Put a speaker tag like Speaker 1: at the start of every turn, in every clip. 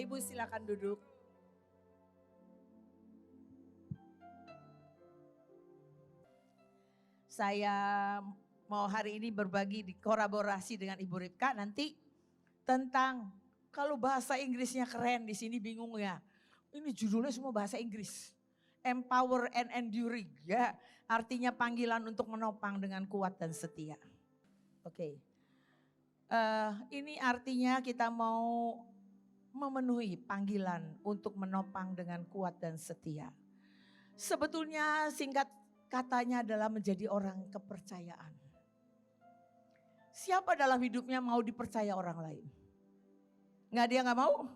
Speaker 1: Bapak Ibu silakan duduk. Saya mau hari ini berbagi di kolaborasi dengan Ibu Ripka nanti tentang kalau bahasa Inggrisnya keren di sini bingung ya. Ini judulnya semua bahasa Inggris. Empower and enduring ya. Artinya panggilan untuk menopang dengan kuat dan setia. Oke. Ini artinya kita mau memenuhi panggilan untuk menopang dengan kuat dan setia. Sebetulnya singkat katanya adalah menjadi orang kepercayaan. Siapa dalam hidupnya mau dipercaya orang lain? Nggak, dia nggak mau.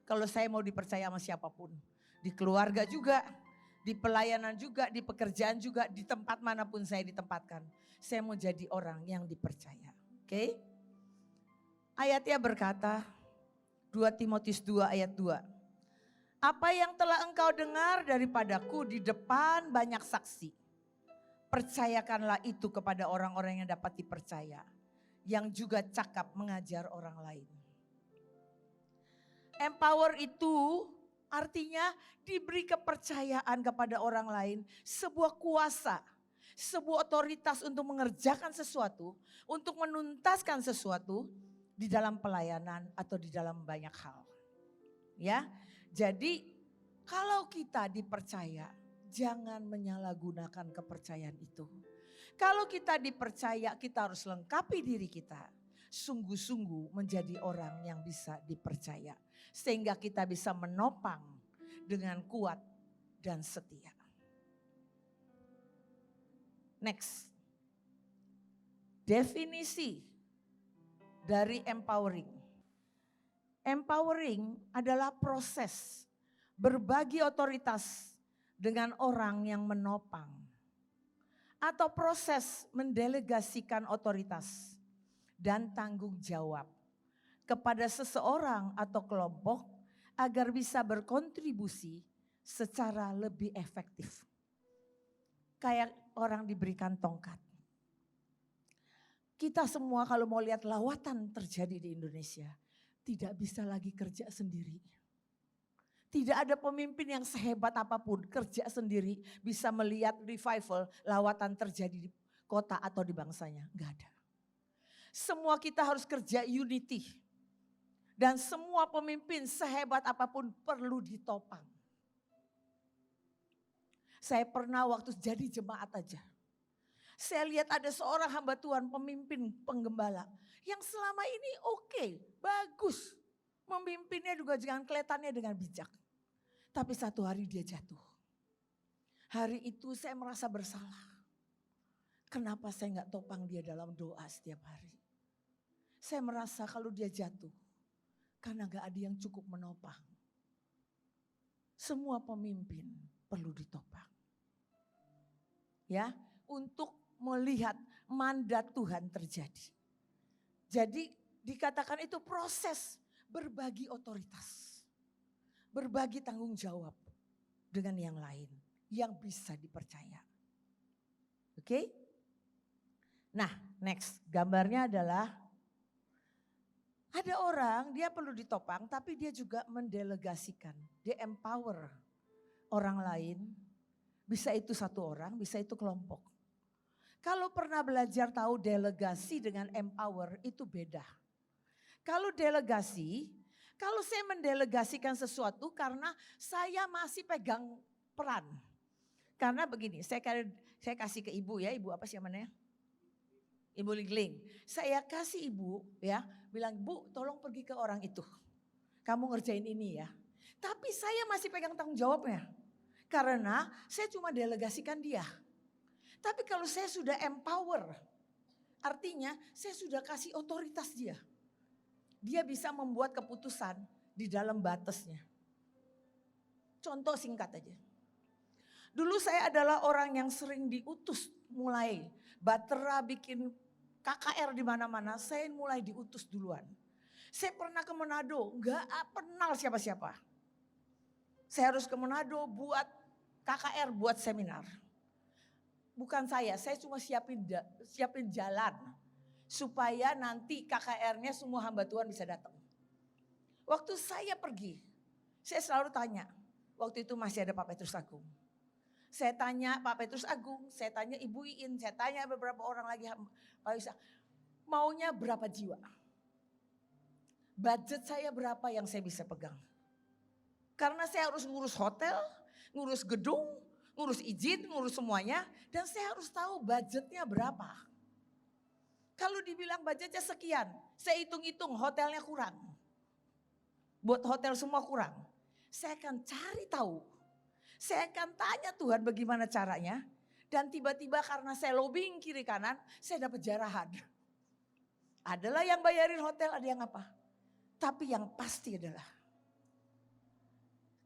Speaker 1: Kalau saya mau dipercaya sama siapapun. Di keluarga juga, di pelayanan juga, di pekerjaan juga, di tempat manapun saya ditempatkan. Saya mau jadi orang yang dipercaya. Oke? Ayatnya berkata, 2 Timotius 2 ayat 2. Apa yang telah engkau dengar daripadaku di depan banyak saksi. Percayakanlah itu kepada orang-orang yang dapat dipercaya. Yang juga cakap mengajar orang lain. Empower itu artinya diberi kepercayaan kepada orang lain. Sebuah kuasa, sebuah otoritas untuk mengerjakan sesuatu. Untuk menuntaskan sesuatu di dalam pelayanan atau di dalam banyak hal. Ya, jadi kalau kita dipercaya, jangan menyalahgunakan kepercayaan itu. Kalau kita dipercaya, kita harus lengkapi diri kita. Sungguh-sungguh menjadi orang yang bisa dipercaya. Sehingga kita bisa menopang dengan kuat dan setia. Next. Definisi dari empowering. Empowering adalah proses berbagi otoritas dengan orang yang menopang. Atau proses mendelegasikan otoritas dan tanggung jawab kepada seseorang atau kelompok agar bisa berkontribusi secara lebih efektif. Kayak orang diberikan tongkat. Kita semua kalau mau lihat lawatan terjadi di Indonesia, tidak bisa lagi kerja sendiri. Tidak ada pemimpin yang sehebat apapun kerja sendiri bisa melihat revival lawatan terjadi di kota atau di bangsanya. Enggak ada. Semua kita harus kerja unity. Dan semua pemimpin sehebat apapun perlu ditopang. Saya pernah waktu jadi jemaat aja. Saya lihat ada seorang hamba Tuhan pemimpin penggembala. Yang selama ini oke, bagus. Memimpinnya juga jangan kelihatannya dengan bijak. Tapi satu hari dia jatuh. Hari itu saya merasa bersalah. Kenapa saya gak topang dia dalam doa setiap hari. Saya merasa kalau dia jatuh. Karena gak ada yang cukup menopang. Semua pemimpin perlu ditopang. Ya, untuk melihat mandat Tuhan terjadi. Jadi dikatakan itu proses berbagi otoritas. Berbagi tanggung jawab dengan yang lain yang bisa dipercaya. Oke? Nah, next gambarnya adalah ada orang dia perlu ditopang tapi dia juga mendelegasikan, dia empower orang lain. Bisa itu satu orang, bisa itu kelompok. Kalau pernah belajar tahu delegasi dengan empower itu beda. Kalau delegasi, kalau saya mendelegasikan sesuatu karena saya masih pegang peran. Karena begini, saya kasih ke ibu ya, ibu apa sih namanya? Ibu Ligling. Saya kasih ibu ya, bilang Bu tolong pergi ke orang itu. Kamu ngerjain ini ya. Tapi saya masih pegang tanggung jawabnya. Karena saya cuma delegasikan dia. Tapi kalau saya sudah empower, artinya saya sudah kasih otoritas dia. Dia bisa membuat keputusan di dalam batasnya. Contoh singkat aja. Dulu saya adalah orang yang sering diutus mulai. Batera bikin KKR di mana-mana, saya mulai diutus duluan. Saya pernah ke Manado, gak kenal siapa-siapa. Saya harus ke Manado buat KKR, buat seminar. Bukan saya cuma siapin jalan. Supaya nanti KKR-nya semua hamba Tuhan bisa datang. Waktu saya pergi, Saya selalu tanya, waktu itu masih ada Pak Petrus Agung. Saya tanya Pak Petrus Agung, saya tanya Ibu Iin, saya tanya beberapa orang lagi, Pak Yusa, maunya berapa jiwa? Budget saya berapa yang saya bisa pegang? Karena saya harus ngurus hotel, ngurus gedung, ngurus izin, ngurus semuanya. Dan saya harus tahu budgetnya berapa. Kalau dibilang budgetnya sekian, saya hitung-hitung hotelnya kurang. Buat hotel semua kurang. Saya akan cari tahu. Saya akan tanya Tuhan bagaimana caranya. Dan tiba-tiba karena saya lobbying kiri kanan, saya dapat jarahan. Adalah yang bayarin hotel, ada yang apa. Tapi yang pasti adalah,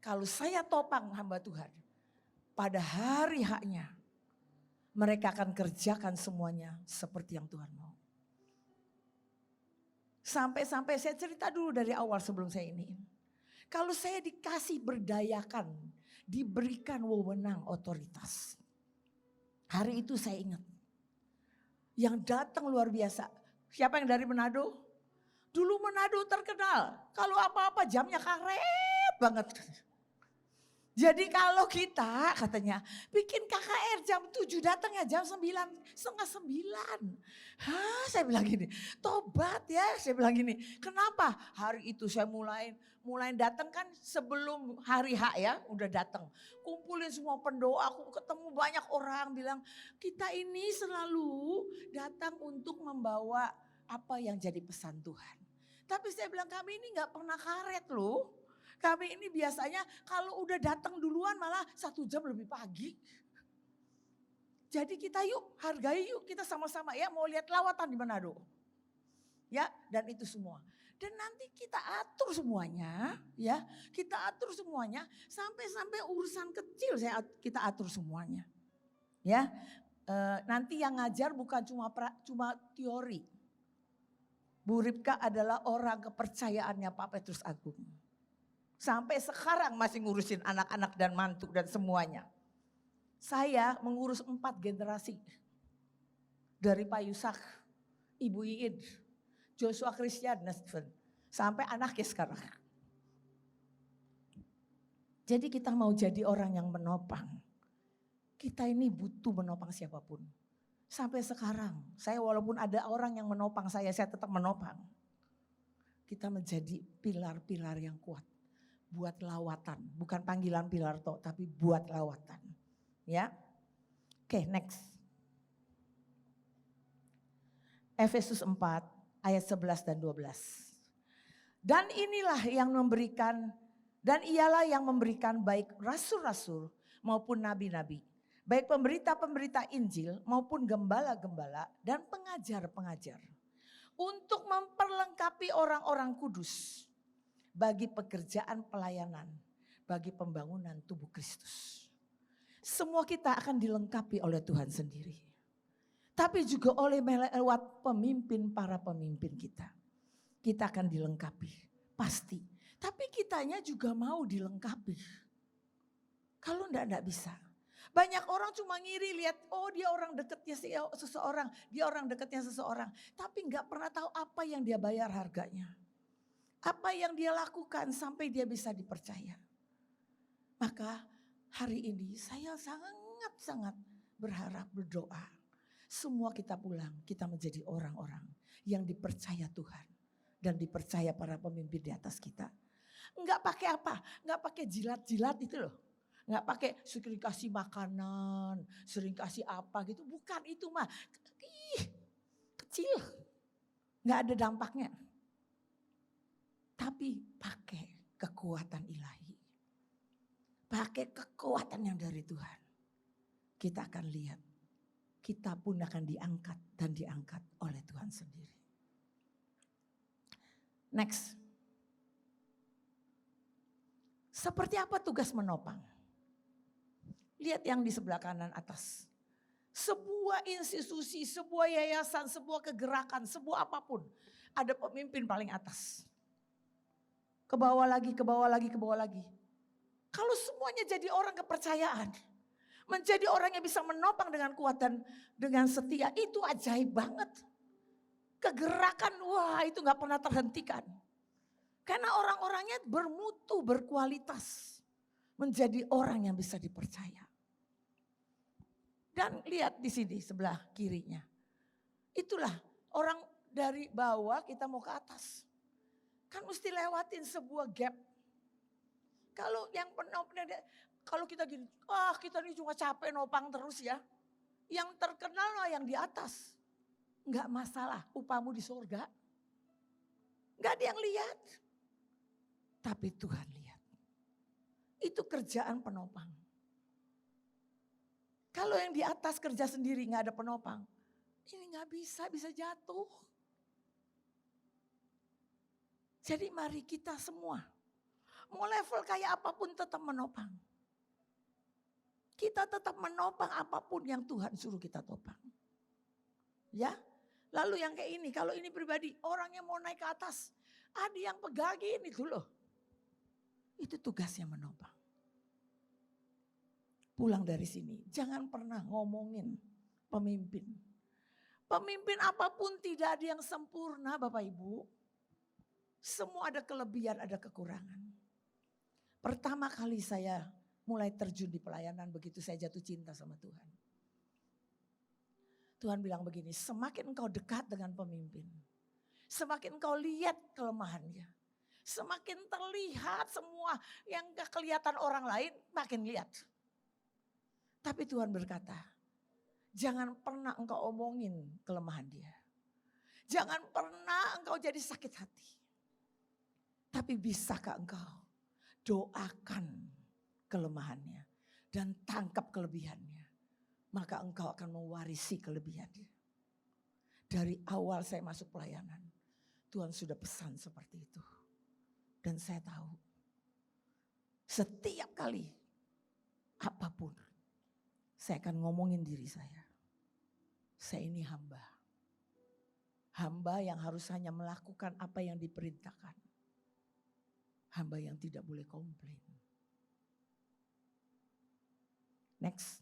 Speaker 1: kalau saya topang hamba Tuhan, pada hari haknya, mereka akan kerjakan semuanya seperti yang Tuhan mau. Sampai-sampai saya cerita dulu dari awal sebelum saya ini. Kalau saya dikasih berdayakan, diberikan wewenang otoritas. Hari itu saya ingat. Yang datang luar biasa. Siapa yang dari Manado? Dulu Manado terkenal. Kalau apa-apa jamnya karet banget. Jadi kalau kita katanya bikin KKR jam 7 datangnya jam 9, setengah 9. Hah, saya bilang gini, tobat ya, saya bilang gini. Kenapa? Hari itu saya mulai datang kan sebelum hari H ya, udah datang. Kumpulin semua pendoa, aku ketemu banyak orang bilang, kita ini selalu datang untuk membawa apa yang jadi pesan Tuhan. Tapi saya bilang kami ini gak pernah karet loh. Kami ini biasanya kalau udah datang duluan malah 1 jam lebih pagi. Jadi kita yuk, hargai yuk, kita sama-sama ya mau lihat lawatan di Manado. Ya, dan itu semua. Dan nanti kita atur semuanya, ya. Kita atur semuanya sampai urusan kecil kita atur semuanya. Ya. Nanti yang ngajar bukan cuma teori. Bu Ripka adalah orang kepercayaannya Pak Petrus Agung. Sampai sekarang masih ngurusin anak-anak dan mantu dan semuanya. Saya mengurus 4 generasi. Dari Pak Yusak, Ibu Iin, Joshua Christian, dan Stephen. Sampai anaknya sekarang. Jadi kita mau jadi orang yang menopang. Kita ini butuh menopang siapapun. Sampai sekarang, saya walaupun ada orang yang menopang saya tetap menopang. Kita menjadi pilar-pilar yang kuat. Buat lawatan, bukan panggilan pilar toh, tapi buat lawatan. Ya. Oke, next. Efesus 4 ayat 11 dan 12. Dan inilah yang memberikan, dan ialah yang memberikan baik rasul-rasul maupun nabi-nabi. Baik pemberita-pemberita Injil maupun gembala-gembala dan pengajar-pengajar. Untuk memperlengkapi orang-orang kudus. Bagi pekerjaan pelayanan, bagi pembangunan tubuh Kristus. Semua kita akan dilengkapi oleh Tuhan sendiri. Tapi juga oleh lewat para pemimpin kita. Kita akan dilengkapi, pasti. Tapi kitanya juga mau dilengkapi. Kalau enggak bisa. Banyak orang cuma ngiri lihat, oh dia orang dekatnya seseorang, dia orang dekatnya seseorang. Tapi enggak pernah tahu apa yang dia bayar harganya. Apa yang dia lakukan sampai dia bisa dipercaya. Maka hari ini saya sangat-sangat berharap, berdoa. Semua kita pulang, kita menjadi orang-orang yang dipercaya Tuhan. Dan dipercaya para pemimpin di atas kita. Enggak pakai apa, enggak pakai jilat-jilat itu loh. Enggak pakai sering kasih makanan, sering kasih apa gitu. Bukan itu mah, kecil. Enggak ada dampaknya. Tapi pakai kekuatan ilahi. Pakai kekuatan yang dari Tuhan. Kita akan lihat. Kita pun akan diangkat dan diangkat oleh Tuhan sendiri. Next. Seperti apa tugas menopang? Lihat yang di sebelah kanan atas. Sebuah institusi, sebuah yayasan, sebuah kegerakan, sebuah apapun. Ada pemimpin paling atas. Ke bawah lagi, ke bawah lagi, ke bawah lagi. Kalau semuanya jadi orang kepercayaan. Menjadi orang yang bisa menopang dengan kuat dan dengan setia. Itu ajaib banget. Kegerakan, wah itu gak pernah terhentikan. Karena orang-orangnya bermutu, berkualitas. Menjadi orang yang bisa dipercaya. Dan lihat di sini sebelah kirinya. Itulah orang dari bawah kita mau ke atas. Kan mesti lewatin sebuah gap. Kalau yang kalau kita gini, kita ini cuma capek nopang terus ya. Yang terkenal lah yang di atas. Enggak masalah upamu di surga. Enggak ada yang lihat. Tapi Tuhan lihat. Itu kerjaan penopang. Kalau yang di atas kerja sendiri enggak ada penopang. Ini enggak bisa jatuh. Jadi mari kita semua. Mau level kayak apapun tetap menopang. Kita tetap menopang apapun yang Tuhan suruh kita topang. Ya, lalu yang kayak ini, kalau ini pribadi, orang yang mau naik ke atas, ada yang pegangin itu loh. Itu tugasnya menopang. Pulang dari sini, jangan pernah ngomongin pemimpin. Pemimpin apapun tidak ada yang sempurna Bapak Ibu. Semua ada kelebihan, ada kekurangan. Pertama kali saya mulai terjun di pelayanan begitu saya jatuh cinta sama Tuhan. Tuhan bilang begini, semakin engkau dekat dengan pemimpin, semakin engkau lihat kelemahannya, semakin terlihat semua yang gak kelihatan orang lain makin lihat. Tapi Tuhan berkata, jangan pernah engkau omongin kelemahan dia. Jangan pernah engkau jadi sakit hati. Tapi bisakah engkau doakan kelemahannya dan tangkap kelebihannya. Maka engkau akan mewarisi kelebihannya. Dari awal saya masuk pelayanan, Tuhan sudah pesan seperti itu. Dan saya tahu, setiap kali apapun, saya akan ngomongin diri saya. Saya ini hamba. Hamba yang harus hanya melakukan apa yang diperintahkan. Hamba yang tidak boleh komplain. Next.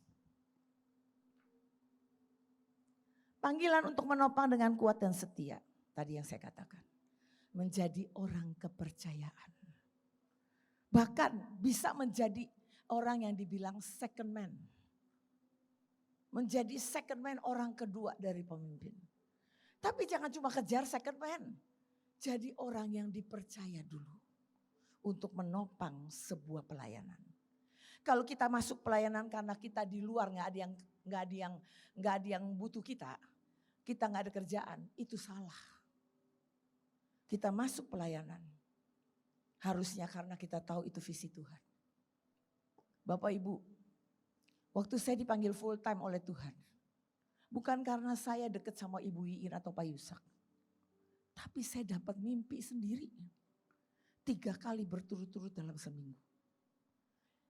Speaker 1: Panggilan untuk menopang dengan kuat dan setia. Tadi yang saya katakan. Menjadi orang kepercayaan. Bahkan bisa menjadi orang yang dibilang second man. Menjadi second man orang kedua dari pemimpin. Tapi jangan cuma kejar second man. Jadi orang yang dipercaya dulu. Untuk menopang sebuah pelayanan. Kalau kita masuk pelayanan karena kita di luar nggak ada yang butuh kita nggak ada kerjaan, itu salah. Kita masuk pelayanan harusnya karena kita tahu itu visi Tuhan. Bapak Ibu, waktu saya dipanggil full time oleh Tuhan, bukan karena saya dekat sama Ibu Iin atau Pak Yusak, tapi saya dapat mimpi sendiri. 3 kali berturut-turut dalam seminggu.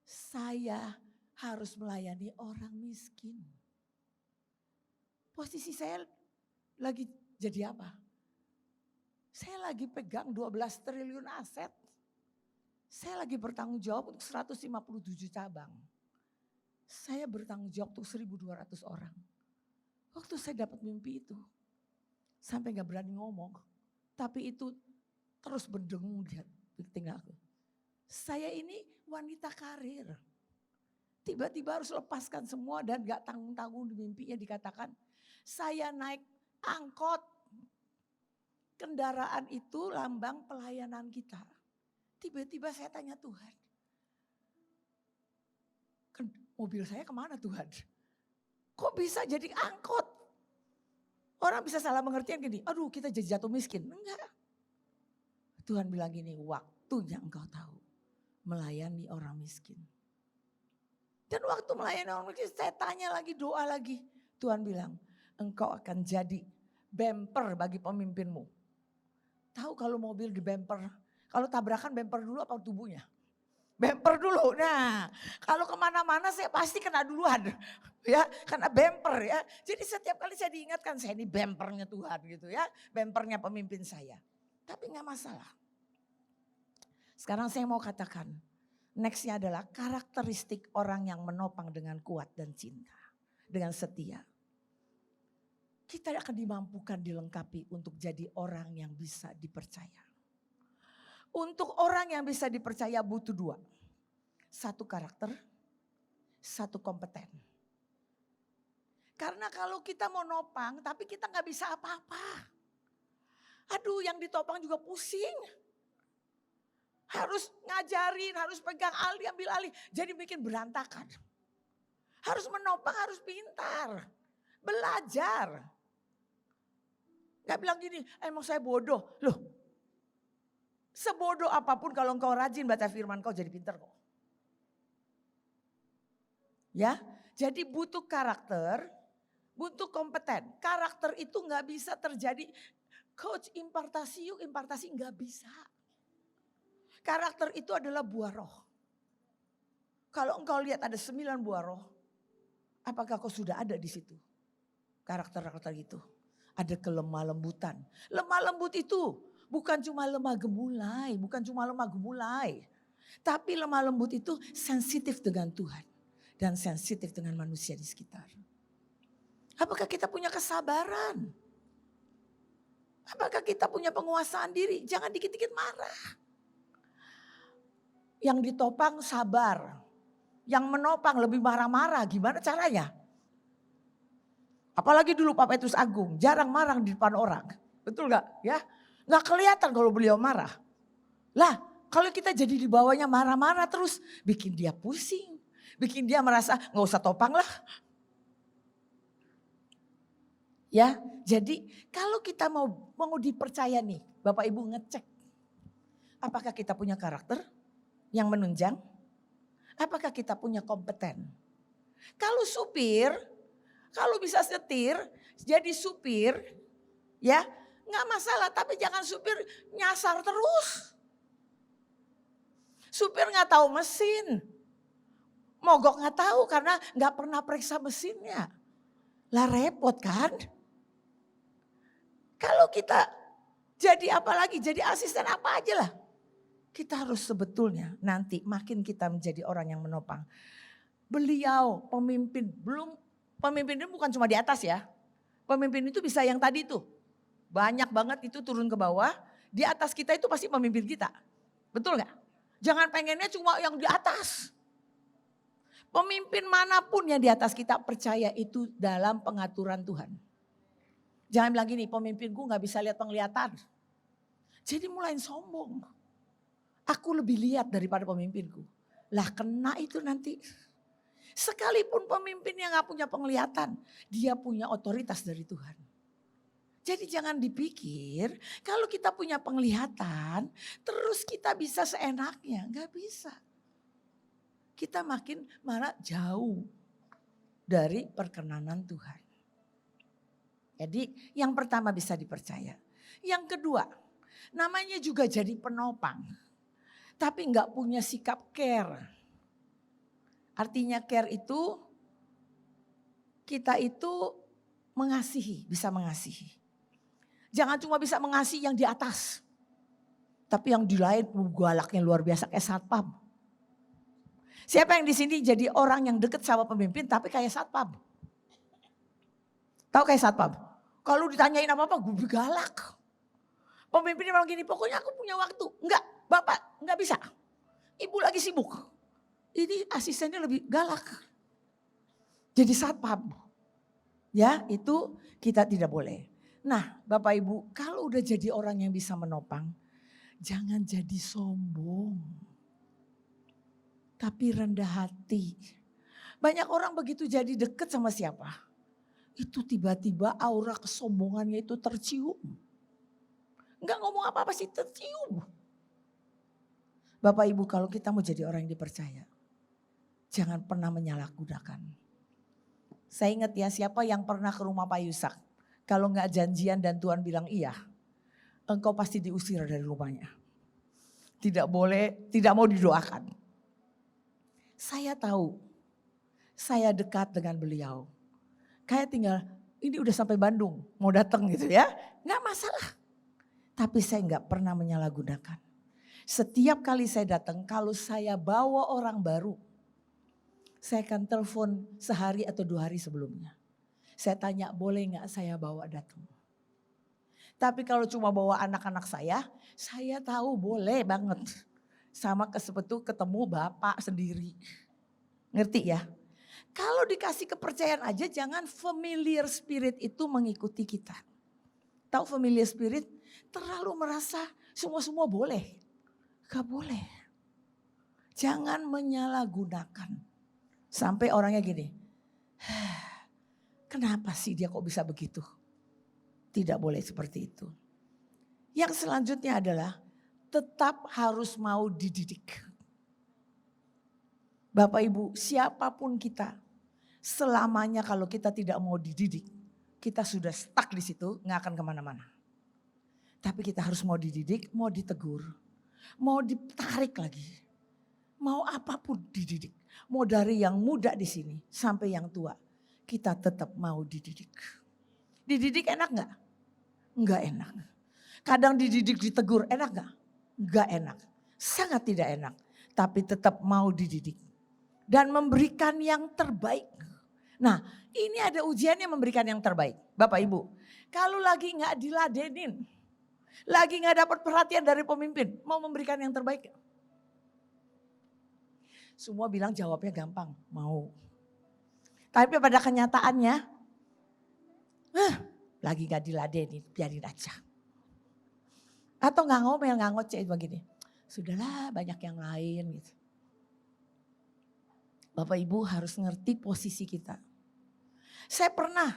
Speaker 1: Saya harus melayani orang miskin. Posisi saya lagi jadi apa? Saya lagi pegang 12 triliun aset. Saya lagi bertanggung jawab untuk 157 cabang. Saya bertanggung jawab untuk 1.200 orang. Waktu saya dapat mimpi itu, sampai gak berani ngomong. Tapi itu terus berdengung di telingaku. Saya ini wanita karir. Tiba-tiba harus lepaskan semua dan gak tanggung-tanggung di mimpinya dikatakan. Saya naik angkot. Kendaraan itu lambang pelayanan kita. Tiba-tiba saya tanya Tuhan. Mobil saya kemana Tuhan? Kok bisa jadi angkot? Orang bisa salah pengertian gini. Aduh kita jadi jatuh miskin. Enggak. Tuhan bilang gini, waktunya engkau tahu melayani orang miskin. Dan waktu melayani orang miskin saya tanya lagi, doa lagi. Tuhan bilang, engkau akan jadi bumper bagi pemimpinmu. Tahu kalau mobil di bumper, kalau tabrakan bumper dulu apa tubuhnya? Bumper dulu. Nah, kalau kemana-mana saya pasti kena duluan. Ya, karena bumper ya. Jadi setiap kali saya diingatkan, saya ini bumpernya Tuhan gitu ya. Bumpernya pemimpin saya. Tapi gak masalah. Sekarang saya mau katakan, nextnya adalah karakteristik orang yang menopang dengan kuat dan cinta. Dengan setia. Kita akan dimampukan dilengkapi untuk jadi orang yang bisa dipercaya. Untuk orang yang bisa dipercaya butuh dua. Satu karakter, satu kompeten. Karena kalau kita mau nopang tapi kita gak bisa apa-apa. Aduh yang ditopang juga pusing. Harus ngajarin, harus pegang alih, ambil alih. Jadi bikin berantakan. Harus menopang, harus pintar. Belajar. Gak bilang gini, emang saya bodoh. Loh, sebodoh apapun kalau engkau rajin baca firman kau jadi pintar kok. Ya, jadi butuh karakter, butuh kompeten. Karakter itu gak bisa terjadi, coach impartasi yuk, impartasi gak bisa. Karakter itu adalah buah roh. Kalau engkau lihat ada 9 buah roh, apakah kau sudah ada di situ? Karakter-karakter itu. Ada kelemah lembutan. Lemah lembut itu bukan cuma lemah gemulai, bukan cuma lemah gemulai. Tapi lemah lembut itu sensitif dengan Tuhan dan sensitif dengan manusia di sekitar. Apakah kita punya kesabaran? Apakah kita punya penguasaan diri? Jangan dikit-dikit marah. Yang ditopang sabar. Yang menopang lebih marah-marah. Gimana caranya? Apalagi dulu Pak Petrus Agung, jarang marah di depan orang. Betul gak? Ya, gak kelihatan kalau beliau marah. Lah, kalau kita jadi di bawahnya marah-marah terus, bikin dia pusing. Bikin dia merasa gak usah topang lah. Ya, jadi kalau kita mau dipercaya nih, Bapak Ibu ngecek. Apakah kita punya karakter yang menunjang? Apakah kita punya kompeten? Kalau supir, kalau bisa setir, jadi supir, ya nggak masalah. Tapi jangan supir nyasar terus. Supir nggak tahu mesin, mogok nggak tahu karena nggak pernah periksa mesinnya. Lah repot kan? Kalau kita jadi apa lagi, jadi asisten apa aja lah. Kita harus sebetulnya nanti makin kita menjadi orang yang menopang. Beliau pemimpin, pemimpin itu bukan cuma di atas ya. Pemimpin itu bisa yang tadi tuh. Banyak banget itu turun ke bawah. Di atas kita itu pasti pemimpin kita. Betul gak? Jangan pengennya cuma yang di atas. Pemimpin manapun yang di atas kita percaya itu dalam pengaturan Tuhan. Jangan bilang gini, pemimpinku gak bisa lihat penglihatan. Jadi mulai sombong. Aku lebih lihat daripada pemimpinku. Lah kena itu nanti. Sekalipun pemimpin yang gak punya penglihatan, dia punya otoritas dari Tuhan. Jadi jangan dipikir kalau kita punya penglihatan, terus kita bisa seenaknya. Gak bisa. Kita makin malah jauh dari perkenanan Tuhan. Jadi yang pertama bisa dipercaya. Yang kedua, namanya juga jadi penopang. Tapi gak punya sikap care. Artinya care itu kita itu mengasihi, bisa mengasihi. Jangan cuma bisa mengasihi yang di atas. Tapi yang di lain galaknya luar biasa kayak satpam. Siapa yang di sini jadi orang yang deket sama pemimpin tapi kayak satpam? Tahu kayak satpam? Kalau ditanyain apa-apa gue galak. Pemimpinnya bilang gini, pokoknya aku punya waktu. Enggak, Bapak enggak bisa. Ibu lagi sibuk. Ini asistennya lebih galak. Jadi satpam. Ya, itu kita tidak boleh. Nah, Bapak Ibu, kalau udah jadi orang yang bisa menopang, jangan jadi sombong. Tapi rendah hati. Banyak orang begitu jadi deket sama siapa? Itu tiba-tiba aura kesombongannya itu tercium. Enggak ngomong apa-apa sih, tercium. Bapak Ibu, kalau kita mau jadi orang yang dipercaya, jangan pernah menyalahgunakan. Saya ingat ya, siapa yang pernah ke rumah Pak Yusak. Kalau enggak janjian dan Tuhan bilang iya, engkau pasti diusir dari rumahnya. Tidak boleh, tidak mau didoakan. Saya tahu, saya dekat dengan beliau. Kayak tinggal, ini udah sampai Bandung, mau datang gitu ya. Enggak masalah. Tapi saya enggak pernah menyalahgunakan. Setiap kali saya datang, kalau saya bawa orang baru, saya akan telepon sehari atau 2 hari sebelumnya. Saya tanya, boleh enggak saya bawa datang? Tapi kalau cuma bawa anak-anak saya tahu boleh banget. Sama seperti ketemu bapak sendiri. Ngerti ya? Kalau dikasih kepercayaan aja jangan familiar spirit itu mengikuti kita. Tahu familiar spirit? Terlalu merasa semua boleh. Gak boleh. Jangan menyalahgunakan. Sampai orangnya gini. Kenapa sih dia kok bisa begitu? Tidak boleh seperti itu. Yang selanjutnya adalah tetap harus mau dididik. Bapak Ibu, siapapun kita, selamanya kalau kita tidak mau dididik, kita sudah stuck di situ, nggak akan kemana-mana. Tapi kita harus mau dididik, mau ditegur, mau ditarik lagi, mau apapun dididik. Mau dari yang muda di sini sampai yang tua, kita tetap mau dididik. Dididik enak nggak? Nggak enak. Kadang dididik ditegur enak nggak? Nggak enak. Sangat tidak enak. Tapi tetap mau dididik. Dan memberikan yang terbaik. Nah ini ada ujiannya memberikan yang terbaik. Bapak Ibu. Kalau lagi nggak diladenin. Lagi nggak dapat perhatian dari pemimpin. Mau memberikan yang terbaik? Semua bilang jawabnya gampang. Mau. Tapi pada kenyataannya. Lagi gak diladenin, biarin aja. Atau gak ngomel, gak ngoceh begini. Sudahlah banyak yang lain gitu. Bapak Ibu harus ngerti posisi kita. Saya pernah,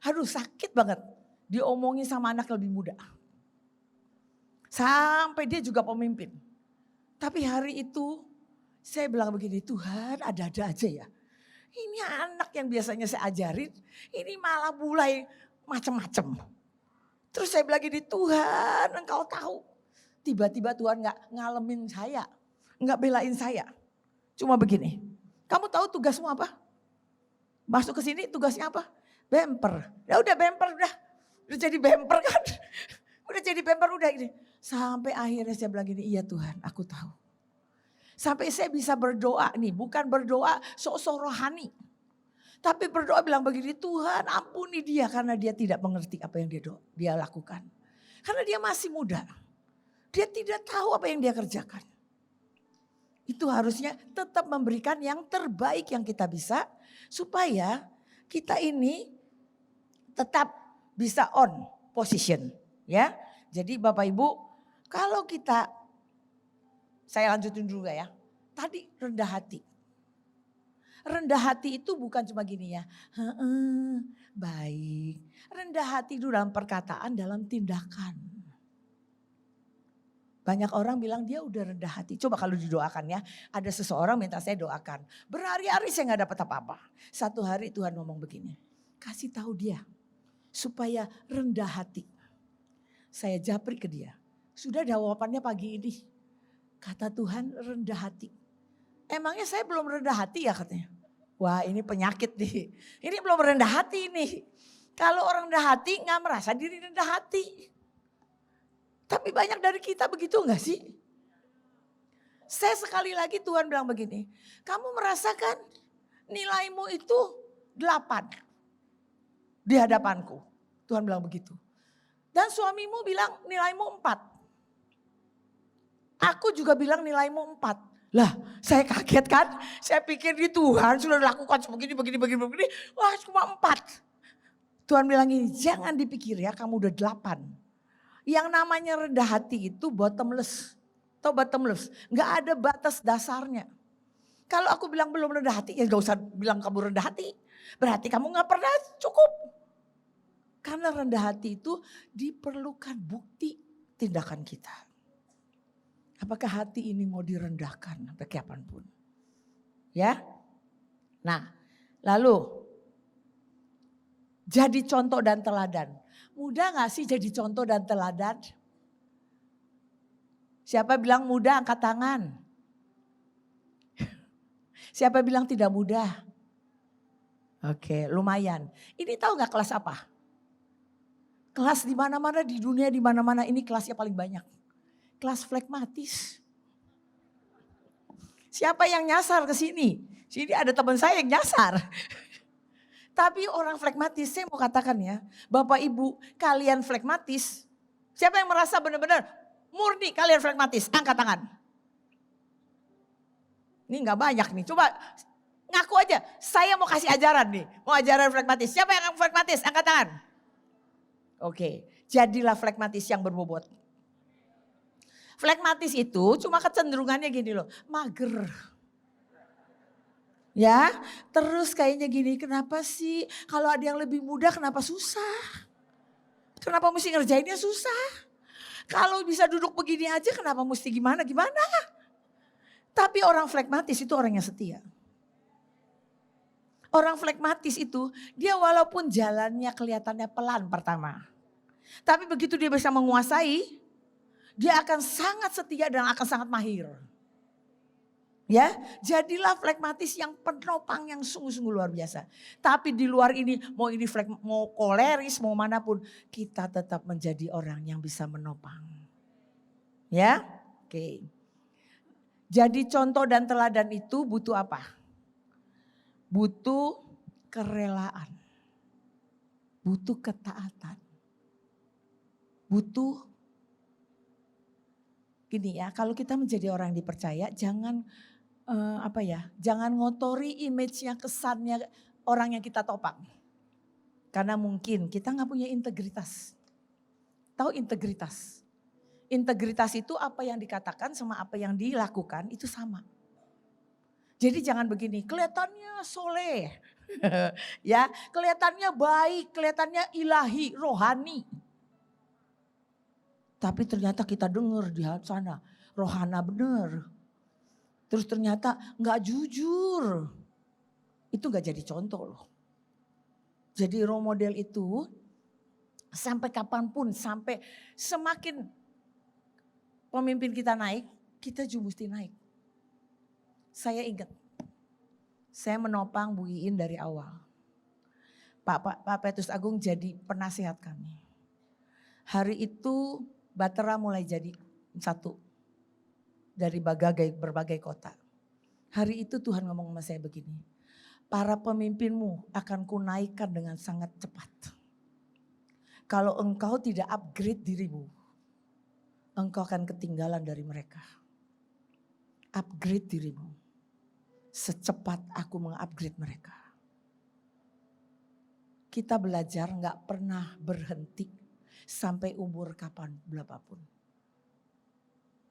Speaker 1: sakit banget. Diomongin sama anak lebih muda. Sampai dia juga pemimpin. Tapi hari itu saya bilang begini, Tuhan ada-ada aja ya. Ini anak yang biasanya saya ajarin, ini malah mulai macam-macam. Terus saya bilang gini, Tuhan Engkau tahu. Tiba-tiba Tuhan gak ngalamin saya, gak belain saya. Cuma begini, kamu tahu tugasmu apa? Masuk ke sini tugasnya apa? Bemper. Ya udah bemper udah jadi bemper kan. Udah jadi bemper udah ini. Sampai akhirnya saya bilang gini, iya Tuhan aku tahu. Sampai saya bisa berdoa nih, bukan berdoa sok-sok rohani. Tapi berdoa bilang begini, Tuhan ampuni dia karena dia tidak mengerti apa yang dia lakukan. Karena dia masih muda. Dia tidak tahu apa yang dia kerjakan. Itu harusnya tetap memberikan yang terbaik yang kita bisa. Supaya kita ini tetap bisa on position. Ya. Jadi Bapak Ibu kalau kita, saya lanjutin dulu ya. Tadi rendah hati. Rendah hati itu bukan cuma gini ya, baik. Rendah hati itu dalam perkataan, dalam tindakan. Banyak orang bilang dia udah rendah hati. Coba kalau didoakan ya, ada seseorang minta saya doakan. Berhari-hari saya gak dapat apa-apa. Satu hari Tuhan ngomong begini, kasih tahu dia supaya rendah hati. Saya japri ke dia, sudah jawabannya pagi ini. Kata Tuhan rendah hati. Emangnya saya belum rendah hati ya katanya. Wah ini penyakit nih. Ini belum rendah hati nih. Kalau orang rendah hati gak merasa diri rendah hati. Tapi banyak dari kita begitu gak sih? Saya sekali lagi Tuhan bilang begini. Kamu merasakan nilaimu itu 8 di hadapanku. Tuhan bilang begitu. Dan suamimu bilang nilaimu 4. Aku juga bilang nilaimu 4. Lah saya kaget kan, saya pikir di Tuhan sudah lakukan begini. Wah cuma 4. Tuhan bilang ini, jangan dipikir ya kamu udah 8. Yang namanya rendah hati itu bottomless. Tahu bottomless? Gak ada batas dasarnya. Kalau aku bilang belum rendah hati, ya gak usah bilang kamu rendah hati. Berarti kamu gak pernah cukup. Karena rendah hati itu diperlukan bukti tindakan kita. Apakah hati ini mau direndahkan sampai kapanpun? Ya. Nah, lalu jadi contoh dan teladan. Mudah gak sih jadi contoh dan teladan? Siapa bilang mudah angkat tangan? Siapa bilang tidak mudah? Oke, lumayan. Ini tahu gak kelas apa? Kelas di mana-mana di dunia, di mana-mana ini kelasnya paling banyak. Kelas flekmatis. Siapa yang nyasar ke sini? Sini ada teman saya yang nyasar. Tapi orang flekmatis, saya mau katakan ya, Bapak Ibu kalian flekmatis, Siapa yang merasa benar-benar murni kalian flekmatis? Angkat tangan. Ini nggak banyak nih, coba ngaku aja. Saya mau kasih ajaran nih, mau ajaran flekmatis. Siapa yang flekmatis? Angkat tangan. Oke, jadilah flekmatis yang berbobot. Flekmatis itu cuma kecenderungannya gini loh, mager. Ya, terus kayaknya gini, kenapa sih kalau ada yang lebih mudah kenapa susah? Kenapa mesti ngerjainnya susah? Kalau bisa duduk begini aja kenapa mesti gimana-gimana? Tapi orang flekmatis itu orang yang setia. Orang flekmatis itu dia walaupun jalannya kelihatannya pelan pertama. Tapi begitu dia bisa menguasai, dia akan sangat setia dan akan sangat mahir. Ya, jadilah flekmatis yang penopang yang sungguh-sungguh luar biasa. Tapi di luar ini mau koleris, mau manapun, kita tetap menjadi orang yang bisa menopang. Ya, oke. Jadi contoh dan teladan itu butuh apa? Butuh kerelaan. Butuh ketaatan. Butuh gini ya, kalau kita menjadi orang yang dipercaya jangan jangan ngotori image-nya, kesannya orang yang kita topang. Karena mungkin kita nggak punya integritas. Tahu integritas? Integritas itu apa yang dikatakan sama apa yang dilakukan itu sama. Jadi jangan begini, kelihatannya soleh, ya, kelihatannya baik, kelihatannya ilahi, rohani. Tapi ternyata kita dengar di sana, rohana benar. Terus ternyata nggak jujur. Itu nggak jadi contoh loh. Jadi role model itu sampai kapanpun, sampai semakin pemimpin kita naik, kita juga mesti naik. Saya ingat, saya menopang Bu Iin dari awal. Pak Petrus Agung jadi penasihat kami. Hari itu Batera mulai jadi satu. Dari berbagai kota. Hari itu Tuhan ngomong sama saya begini. Para pemimpinmu akan kunaikkan dengan sangat cepat. Kalau engkau tidak upgrade dirimu, engkau akan ketinggalan dari mereka. Upgrade dirimu. Secepat aku mengupgrade mereka. Kita belajar gak pernah berhenti sampai umur kapan berapapun.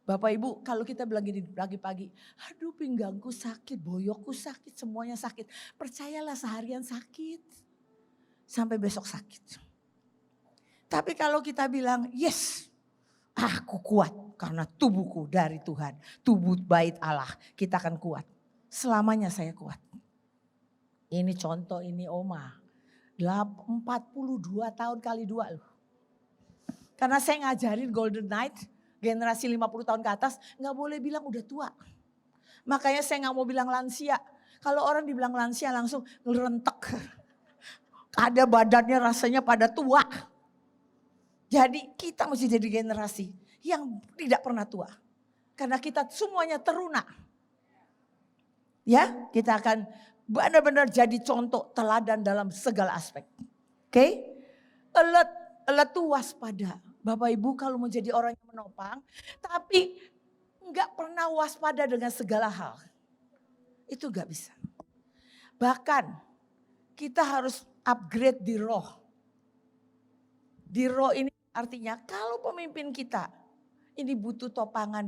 Speaker 1: Bapak Ibu, kalau kita bilang gini pagi-pagi, aduh pinggangku sakit, boyokku sakit, semuanya sakit. Percayalah seharian sakit, sampai besok sakit. Tapi kalau kita bilang, yes, aku kuat karena tubuhku dari Tuhan. Tubuh bait Allah, kita akan kuat. Selamanya saya kuat. Ini contoh, ini Oma. 42 tahun kali 2 loh. Karena saya ngajarin Golden Night, generasi 50 tahun ke atas gak boleh bilang udah tua. Makanya saya gak mau bilang lansia. Kalau orang dibilang lansia langsung ngerentek. Ada badannya rasanya pada tua. Jadi kita mesti jadi generasi yang tidak pernah tua. Karena kita semuanya teruna. Ya, kita akan benar-benar jadi contoh teladan dalam segala aspek. Oke? Alert tuh waspada. Bapak Ibu kalau mau jadi orang yang menopang, tapi nggak pernah waspada dengan segala hal. Itu nggak bisa. Bahkan kita harus upgrade di roh. Di roh ini artinya kalau pemimpin kita ini butuh topangan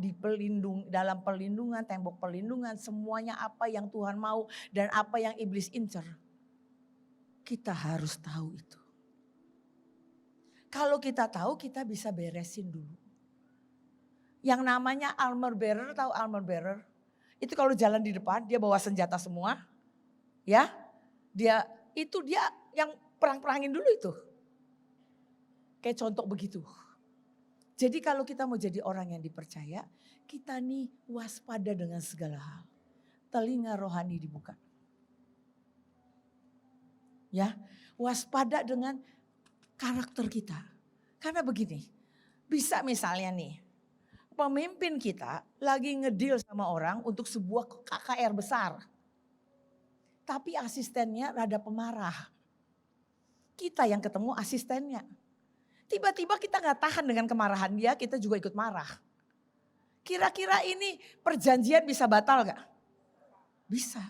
Speaker 1: dalam perlindungan, tembok perlindungan, semuanya apa yang Tuhan mau dan apa yang iblis incer. Kita harus tahu itu. Kalau kita tahu kita bisa beresin dulu. Yang namanya armor bearer, tahu armor bearer? Itu kalau jalan di depan dia bawa senjata semua. Ya, dia yang perang-perangin dulu itu. Kayak contoh begitu. Jadi kalau kita mau jadi orang yang dipercaya, kita nih waspada dengan segala hal. Telinga rohani dibuka. Ya, waspada dengan karakter kita. Karena begini, bisa misalnya nih, pemimpin kita lagi ngedil sama orang untuk sebuah KKR besar. Tapi asistennya rada pemarah. Kita yang ketemu asistennya. Tiba-tiba kita gak tahan dengan kemarahan dia, kita juga ikut marah. Kira-kira ini perjanjian bisa batal gak? Bisa.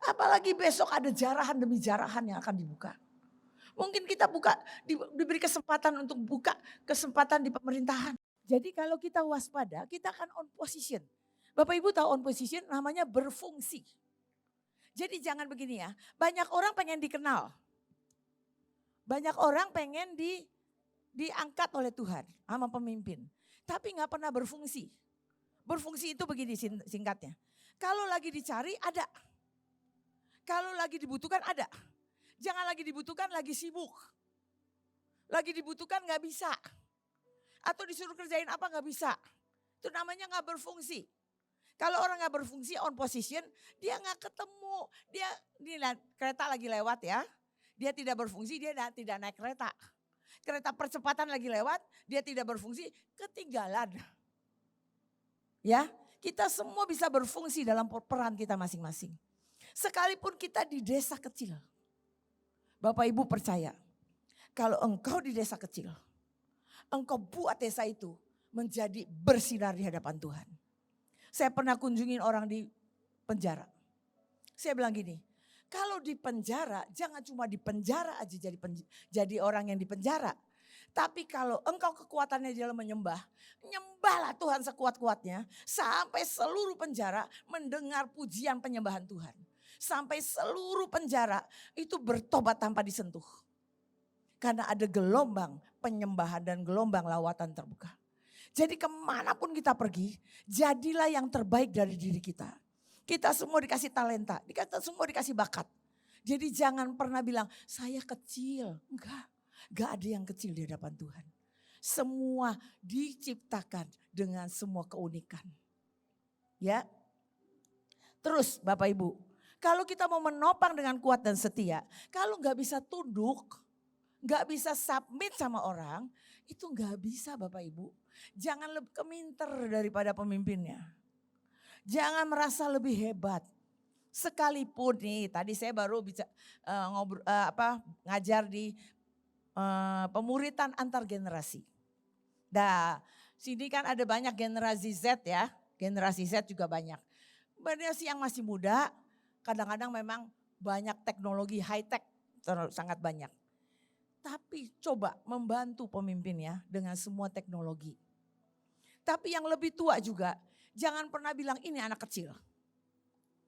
Speaker 1: Apalagi besok ada jarahan demi jarahan yang akan dibuka. Mungkin kita diberi kesempatan untuk buka kesempatan di pemerintahan. Jadi kalau kita waspada, kita akan on position. Bapak Ibu tahu on position namanya berfungsi. Jadi jangan begini ya, banyak orang pengen dikenal. Banyak orang pengen diangkat oleh Tuhan sama pemimpin. Tapi gak pernah berfungsi. Berfungsi itu begini singkatnya. Kalau lagi dicari ada. Kalau lagi dibutuhkan ada. Jangan lagi dibutuhkan lagi sibuk. Lagi dibutuhkan gak bisa. Atau disuruh kerjain apa gak bisa. Itu namanya gak berfungsi. Kalau orang gak berfungsi on position, dia gak ketemu. Kereta lagi lewat ya. Dia tidak berfungsi, dia tidak naik kereta. Kereta percepatan lagi lewat, dia tidak berfungsi, ketinggalan. Ya, kita semua bisa berfungsi dalam peran kita masing-masing. Sekalipun kita di desa kecil. Bapak Ibu percaya, kalau engkau di desa kecil, engkau buat desa itu menjadi bersinar di hadapan Tuhan. Saya pernah kunjungin orang di penjara. Saya bilang gini, kalau di penjara, jangan cuma di penjara aja jadi orang yang di penjara. Tapi kalau engkau kekuatannya di dalam menyembah, nyembahlah Tuhan sekuat-kuatnya. Sampai seluruh penjara mendengar pujian penyembahan Tuhan. Sampai seluruh penjara itu bertobat tanpa disentuh. Karena ada gelombang penyembahan dan gelombang lawatan terbuka. Jadi kemanapun kita pergi, jadilah yang terbaik dari diri kita. Kita semua dikasih talenta, kita semua dikasih bakat. Jadi jangan pernah bilang, saya kecil. Enggak ada yang kecil di hadapan Tuhan. Semua diciptakan dengan semua keunikan. Ya. Terus Bapak Ibu, kalau kita mau menopang dengan kuat dan setia, kalau enggak bisa tunduk, enggak bisa submit sama orang, itu enggak bisa Bapak Ibu. Jangan lebih keminter daripada pemimpinnya. Jangan merasa lebih hebat. Sekalipun nih, tadi saya baru ngajar di pemuritan antar generasi. Nah, sini kan ada banyak generasi Z ya, generasi Z juga banyak. Generasi yang masih muda, kadang-kadang memang banyak teknologi high tech, sangat banyak. Tapi coba membantu pemimpinnya dengan semua teknologi. Tapi yang lebih tua juga, jangan pernah bilang ini anak kecil.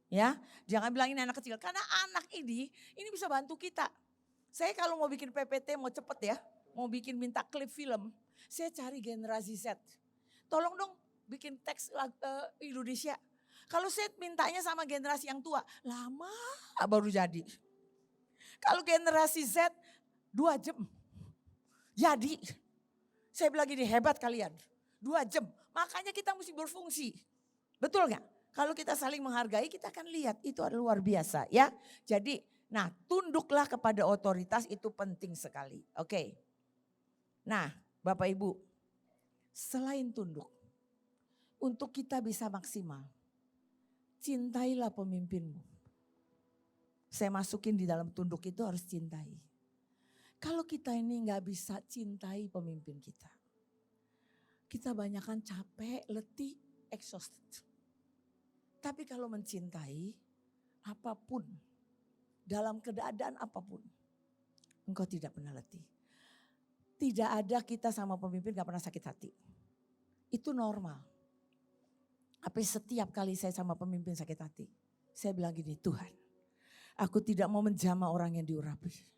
Speaker 1: Ya, jangan bilang ini anak kecil. Karena anak ini bisa bantu kita. Saya kalau mau bikin PPT mau cepet ya, mau minta klip film, saya cari generasi Z. Tolong dong bikin teks Indonesia. Kalau saya mintanya sama generasi yang tua, lama baru jadi. Kalau generasi Z 2 jam. Jadi, saya bilang gini, hebat kalian. 2 jam, makanya kita mesti berfungsi. Betul gak? Kalau kita saling menghargai, kita akan lihat itu adalah luar biasa ya. Jadi, tunduklah kepada otoritas itu penting sekali. Oke. Nah, Bapak Ibu, selain tunduk, untuk kita bisa maksimal, cintailah pemimpinmu. Saya masukin di dalam tunduk itu harus cintai. Kalau kita ini gak bisa cintai pemimpin kita, kita banyakkan capek, letih, exhausted. Tapi kalau mencintai apapun, dalam keadaan apapun, engkau tidak pernah letih. Tidak ada kita sama pemimpin gak pernah sakit hati. Itu normal. Tapi setiap kali saya sama pemimpin sakit hati, saya bilang gini, Tuhan, aku tidak mau menjamah orang yang diurapi.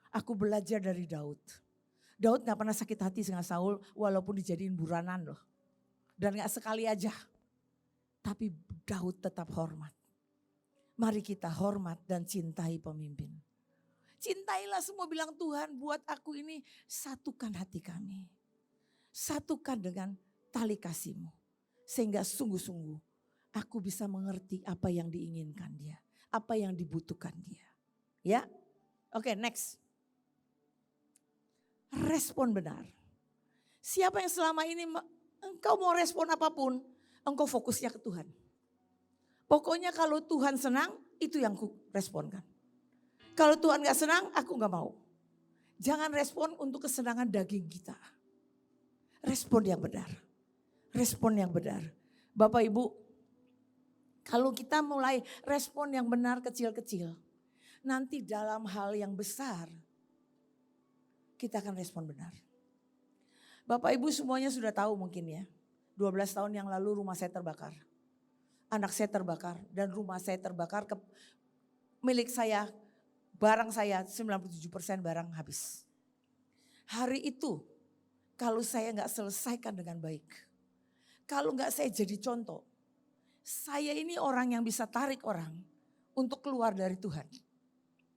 Speaker 1: Aku belajar dari Daud. Daud gak pernah sakit hati dengan Saul walaupun dijadiin buranan loh. Dan gak sekali aja. Tapi Daud tetap hormat. Mari kita hormat dan cintai pemimpin. Cintailah semua, bilang Tuhan buat aku ini satukan hati kami. Satukan dengan tali kasih-Mu. Sehingga sungguh-sungguh aku bisa mengerti apa yang diinginkan dia. Apa yang dibutuhkan dia. Ya, oke, next. Respon benar. Siapa yang selama ini engkau mau respon apapun, engkau fokusnya ke Tuhan. Pokoknya kalau Tuhan senang, itu yang ku responkan. Kalau Tuhan gak senang, aku gak mau. Jangan respon untuk kesenangan daging kita. Respon yang benar. Respon yang benar. Bapak Ibu, kalau kita mulai respon yang benar kecil-kecil, nanti dalam hal yang besar kita akan respon benar. Bapak Ibu semuanya sudah tahu mungkin ya, 12 tahun yang lalu rumah saya terbakar. Anak saya terbakar dan rumah saya terbakar, milik saya, barang saya 97% barang habis. Hari itu kalau saya nggak selesaikan dengan baik, kalau nggak saya jadi contoh, saya ini orang yang bisa tarik orang untuk keluar dari Tuhan.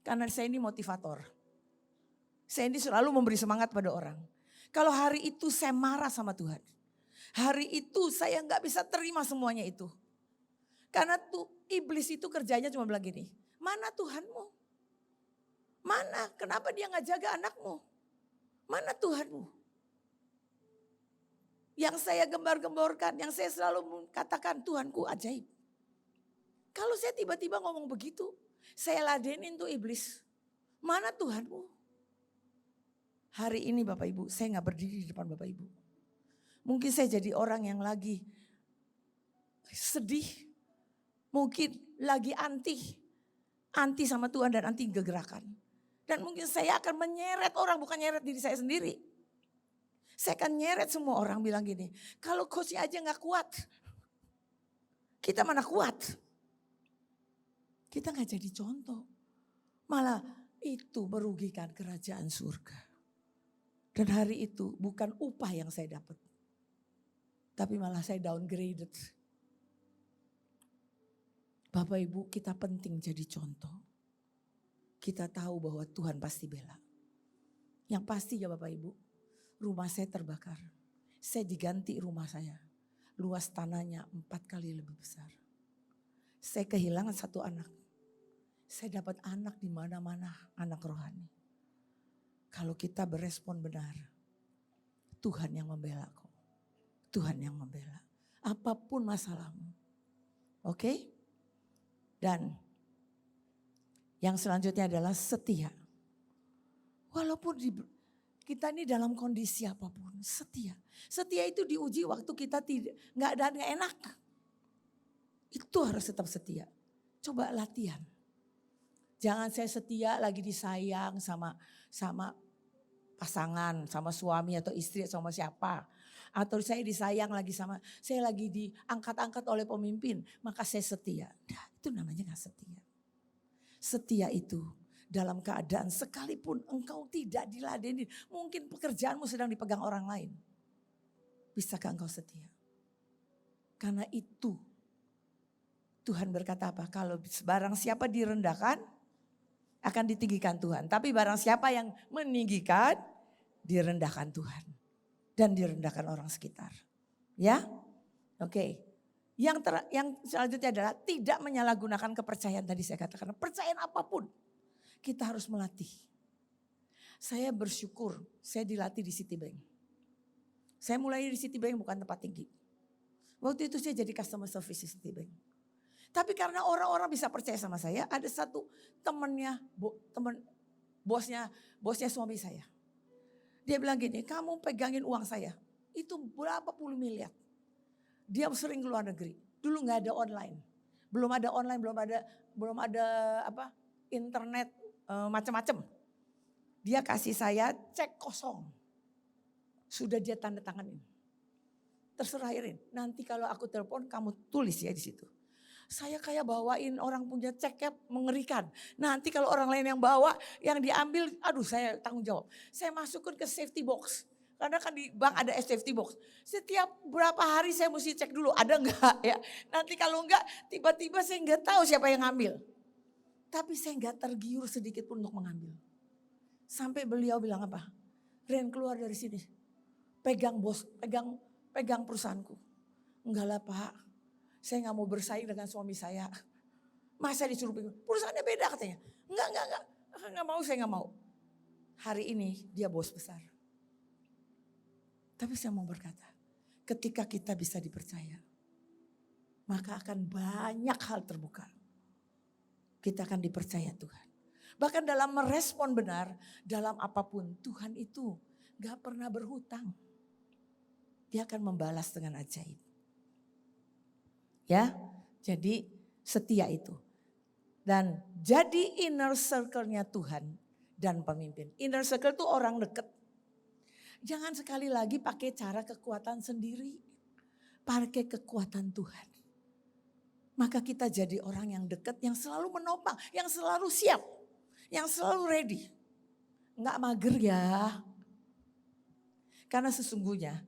Speaker 1: Karena saya ini motivator. Saya ini selalu memberi semangat pada orang. Kalau hari itu saya marah sama Tuhan, hari itu saya nggak bisa terima semuanya itu. Karena tuh iblis itu kerjanya cuma bilang gini, mana Tuhanmu? Mana? Kenapa dia nggak jaga anakmu? Mana Tuhanmu? Yang saya gembar-gemborkan, yang saya selalu katakan Tuhanku ajaib. Kalau saya tiba-tiba ngomong begitu, saya ladenin tuh iblis. Mana Tuhanmu? Hari ini Bapak Ibu, saya gak berdiri di depan Bapak Ibu. Mungkin saya jadi orang yang lagi sedih. Mungkin lagi anti sama Tuhan dan anti kegerakan. Dan mungkin saya akan menyeret orang, bukan nyeret diri saya sendiri. Saya akan nyeret semua orang bilang gini, kalau coachnya aja gak kuat, kita mana kuat. Kita gak jadi contoh. Malah itu merugikan kerajaan surga. Dan hari itu bukan upah yang saya dapat. Tapi malah saya downgraded. Bapak Ibu, kita penting jadi contoh. Kita tahu bahwa Tuhan pasti bela. Yang pasti ya Bapak Ibu, rumah saya terbakar. Saya diganti rumah saya. Luas tanahnya 4 kali lebih besar. Saya kehilangan 1 anak. Saya dapat anak di mana-mana, anak rohani. Kalau kita berespon benar, Tuhan yang membela kok. Tuhan yang membela. Apapun masalahmu. Oke? Dan yang selanjutnya adalah setia. Walaupun kita ini dalam kondisi apapun, setia. Setia itu diuji waktu kita nggak enak. Itu harus tetap setia. Coba latihan. Jangan saya setia lagi disayang sama pasangan, sama suami atau istri, sama siapa. Atau saya disayang lagi saya lagi diangkat-angkat oleh pemimpin, maka saya setia. Nah, itu namanya gak setia. Setia itu dalam keadaan sekalipun engkau tidak diladeni, mungkin pekerjaanmu sedang dipegang orang lain. Bisakah engkau setia? Karena itu Tuhan berkata apa? Kalau barang siapa direndahkan, akan ditinggikan Tuhan. Tapi barang siapa yang meninggikan, direndahkan Tuhan. Dan direndahkan orang sekitar. Ya, oke. Yang selanjutnya adalah tidak menyalahgunakan kepercayaan tadi saya katakan. Percayaan apapun, kita harus melatih. Saya bersyukur, saya dilatih di Citibank. Saya mulai di Citibank bukan tempat tinggi. Waktu itu saya jadi customer service di Citibank. Tapi karena orang-orang bisa percaya sama saya, ada satu bosnya suami saya. Dia bilang gini, kamu pegangin uang saya, itu berapa puluh miliar. Dia sering ke luar negeri, dulu nggak ada online, belum ada internet macam-macam. Dia kasih saya cek kosong, sudah dia tanda tanganin. Terserah Irin, nanti kalau aku telepon kamu tulis ya di situ. Saya kayak bawain orang punya ceknya mengerikan. Nanti kalau orang lain yang bawa, yang diambil, aduh saya tanggung jawab. Saya masukin ke safety box. Karena kan di bank ada safety box. Setiap berapa hari saya mesti cek dulu, ada enggak ya. Nanti kalau enggak, tiba-tiba saya enggak tahu siapa yang ngambil. Tapi saya enggak tergiur sedikit pun untuk mengambil. Sampai beliau bilang apa? Ren keluar dari sini. Pegang perusahaanku. Enggak lah Pak. Saya gak mau bersaing dengan suami saya. Masa disuruh pegang? Perusahaannya beda katanya. Enggak. Saya gak mau. Hari ini dia bos besar. Tapi saya mau berkata, ketika kita bisa dipercaya, maka akan banyak hal terbuka. Kita akan dipercaya Tuhan. Bahkan dalam merespon benar, dalam apapun Tuhan itu gak pernah berhutang. Dia akan membalas dengan ajaib. Ya, jadi setia itu. Dan jadi inner circle-nya Tuhan dan pemimpin. Inner circle itu orang dekat. Jangan sekali lagi pakai cara kekuatan sendiri. Pakai kekuatan Tuhan. Maka kita jadi orang yang dekat, yang selalu menopang, yang selalu siap. Yang selalu ready. Enggak mager ya. Karena sesungguhnya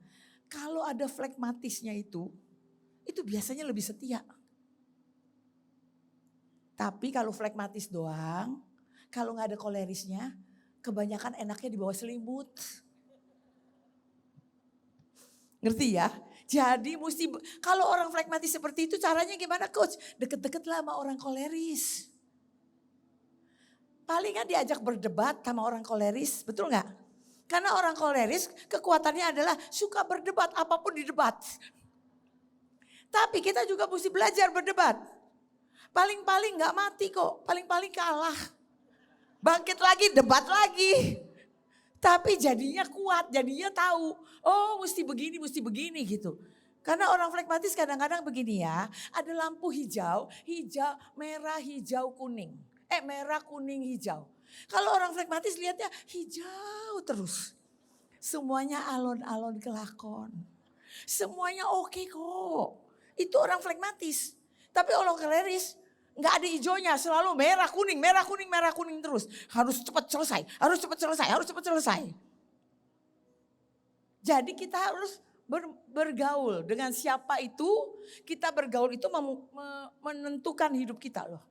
Speaker 1: kalau ada flekmatisnya itu biasanya lebih setia. Tapi kalau flekmatis doang, kalau nggak ada kolerisnya, kebanyakan enaknya di bawah selimut. Ngerti ya? Jadi mesti, kalau orang flekmatis seperti itu caranya gimana coach? Deket-deket lah sama orang koleris. Palingan diajak berdebat sama orang koleris, betul nggak? Karena orang koleris kekuatannya adalah suka berdebat, apapun didebat. Tapi kita juga mesti belajar berdebat. Paling-paling nggak mati kok, paling-paling kalah. Bangkit lagi, debat lagi. Tapi jadinya kuat, jadinya tahu. Oh mesti begini gitu. Karena orang flekmatis kadang-kadang begini ya. Ada lampu hijau, merah, hijau, kuning. Merah, kuning, hijau. Kalau orang flekmatis lihatnya hijau terus. Semuanya alon-alon kelakon. Semuanya oke kok. Itu orang flekmatis. Tapi orang koleris nggak ada hijaunya, selalu merah kuning, merah kuning, merah kuning terus. Harus cepat selesai, harus cepat selesai, harus cepat selesai. Jadi kita harus bergaul dengan siapa itu, kita bergaul itu menentukan hidup kita loh.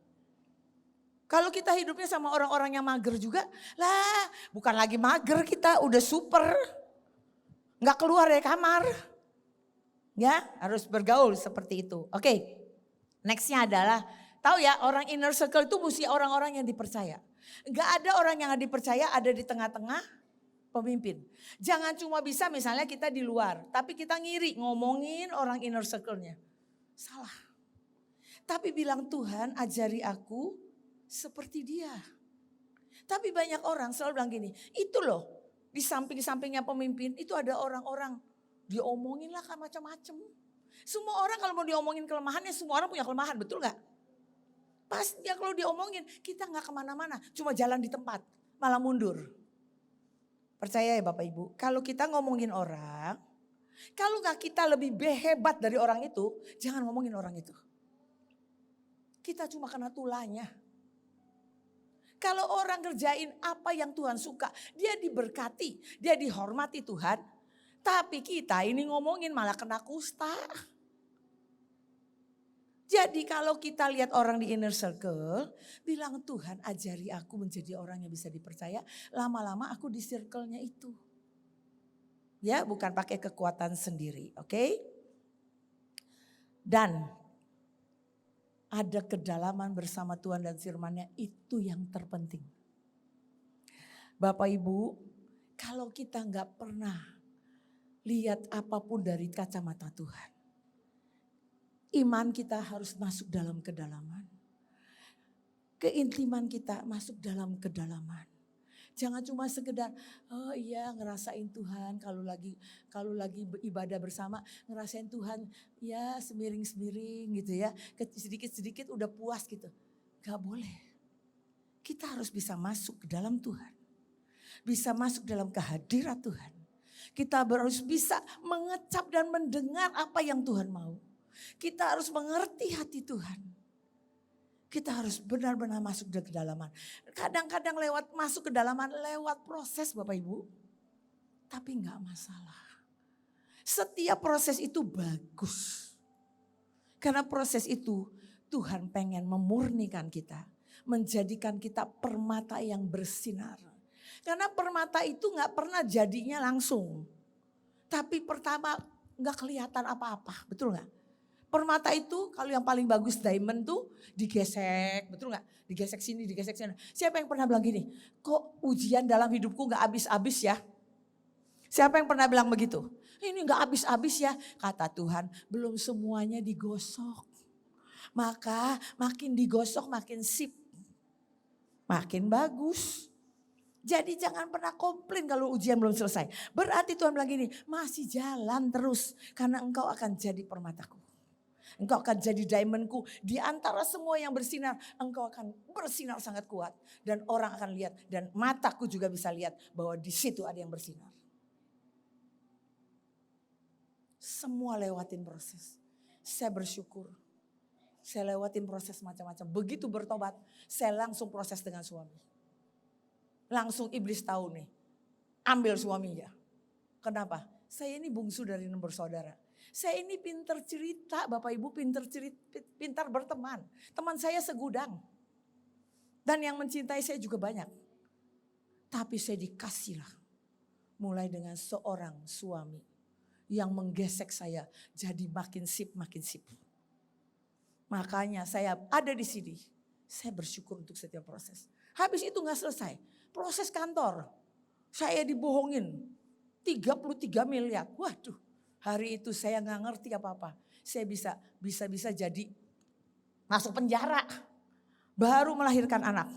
Speaker 1: Kalau kita hidupnya sama orang-orang yang mager juga, lah bukan lagi mager kita udah super. Nggak keluar dari kamar. Ya harus bergaul seperti itu. Oke, nextnya adalah tahu ya orang inner circle itu mesti orang-orang yang dipercaya. Nggak ada orang yang dipercaya ada di tengah-tengah pemimpin. Jangan cuma bisa misalnya kita di luar, tapi kita ngiri ngomongin orang inner circle-nya. Salah. Tapi bilang Tuhan ajari aku seperti dia. Tapi banyak orang selalu bilang gini, itu loh di samping-sampingnya pemimpin itu ada orang-orang diomongin lah kan macam-macam. Semua orang kalau mau diomongin kelemahannya semua orang punya kelemahan, betul gak? Pasti dia kalau diomongin kita gak kemana-mana, cuma jalan di tempat, malah mundur. Percaya ya Bapak Ibu, kalau kita ngomongin orang, kalau gak kita lebih hebat dari orang itu, jangan ngomongin orang itu. Kita cuma kena tulanya. Kalau orang kerjain apa yang Tuhan suka, dia diberkati, dia dihormati Tuhan. Tapi kita ini ngomongin malah kena kusta. Jadi kalau kita lihat orang di inner circle, bilang Tuhan ajari aku menjadi orang yang bisa dipercaya. Lama-lama aku di circle-nya itu. Ya bukan pakai kekuatan sendiri, oke? Dan ada kedalaman bersama Tuhan dan firman-Nya, itu yang terpenting. Bapak Ibu, kalau kita nggak pernah lihat apapun dari kacamata Tuhan, iman kita harus masuk dalam kedalaman. Keintiman kita masuk dalam kedalaman. Jangan cuma sekedar, oh iya ngerasain Tuhan kalau lagi ibadah bersama, ngerasain Tuhan ya semiring-semiring gitu ya. Sedikit-sedikit udah puas gitu. Gak boleh. Kita harus bisa masuk ke dalam Tuhan. Bisa masuk dalam kehadirat Tuhan. Kita harus bisa mengecap dan mendengar apa yang Tuhan mau. Kita harus mengerti hati Tuhan. Kita harus benar-benar masuk ke kedalaman. Kadang-kadang masuk ke kedalaman lewat proses Bapak Ibu. Tapi enggak masalah. Setiap proses itu bagus. Karena proses itu Tuhan pengen memurnikan kita. Menjadikan kita permata yang bersinar. Karena permata itu enggak pernah jadinya langsung. Tapi pertama enggak kelihatan apa-apa. Betul enggak? Permata itu kalau yang paling bagus diamond tuh digesek, betul gak? Digesek sini, digesek sana. Siapa yang pernah bilang gini, kok ujian dalam hidupku gak habis-habis ya? Siapa yang pernah bilang begitu? Ini gak habis-habis ya? Kata Tuhan, belum semuanya digosok. Maka makin digosok makin sip. makin bagus. Jadi jangan pernah komplain kalau ujian belum selesai. Berarti Tuhan bilang gini, masih jalan terus. Karena engkau akan jadi permataku. Engkau akan jadi diamondku. Di antara semua yang bersinar, engkau akan bersinar sangat kuat. Dan orang akan lihat, dan mataku juga bisa lihat bahwa di situ ada yang bersinar. Semua lewatin proses. Saya bersyukur. Saya lewatin proses macam-macam. Begitu bertobat, saya langsung proses dengan suami. Langsung iblis tahu nih, ambil suaminya. Kenapa? Saya ini bungsu dari 6 bersaudara. Saya ini pintar cerita, Bapak Ibu pintar berteman. Teman saya segudang. Dan yang mencintai saya juga banyak. Tapi saya dikasihlah mulai dengan seorang suami yang menggesek saya jadi makin sip. Makanya saya ada di sini. Saya bersyukur untuk setiap proses. Habis itu gak selesai. Proses kantor. Saya dibohongin. 33 miliar. Waduh. Hari itu saya gak ngerti apa-apa. Saya bisa jadi masuk penjara. Baru melahirkan anak.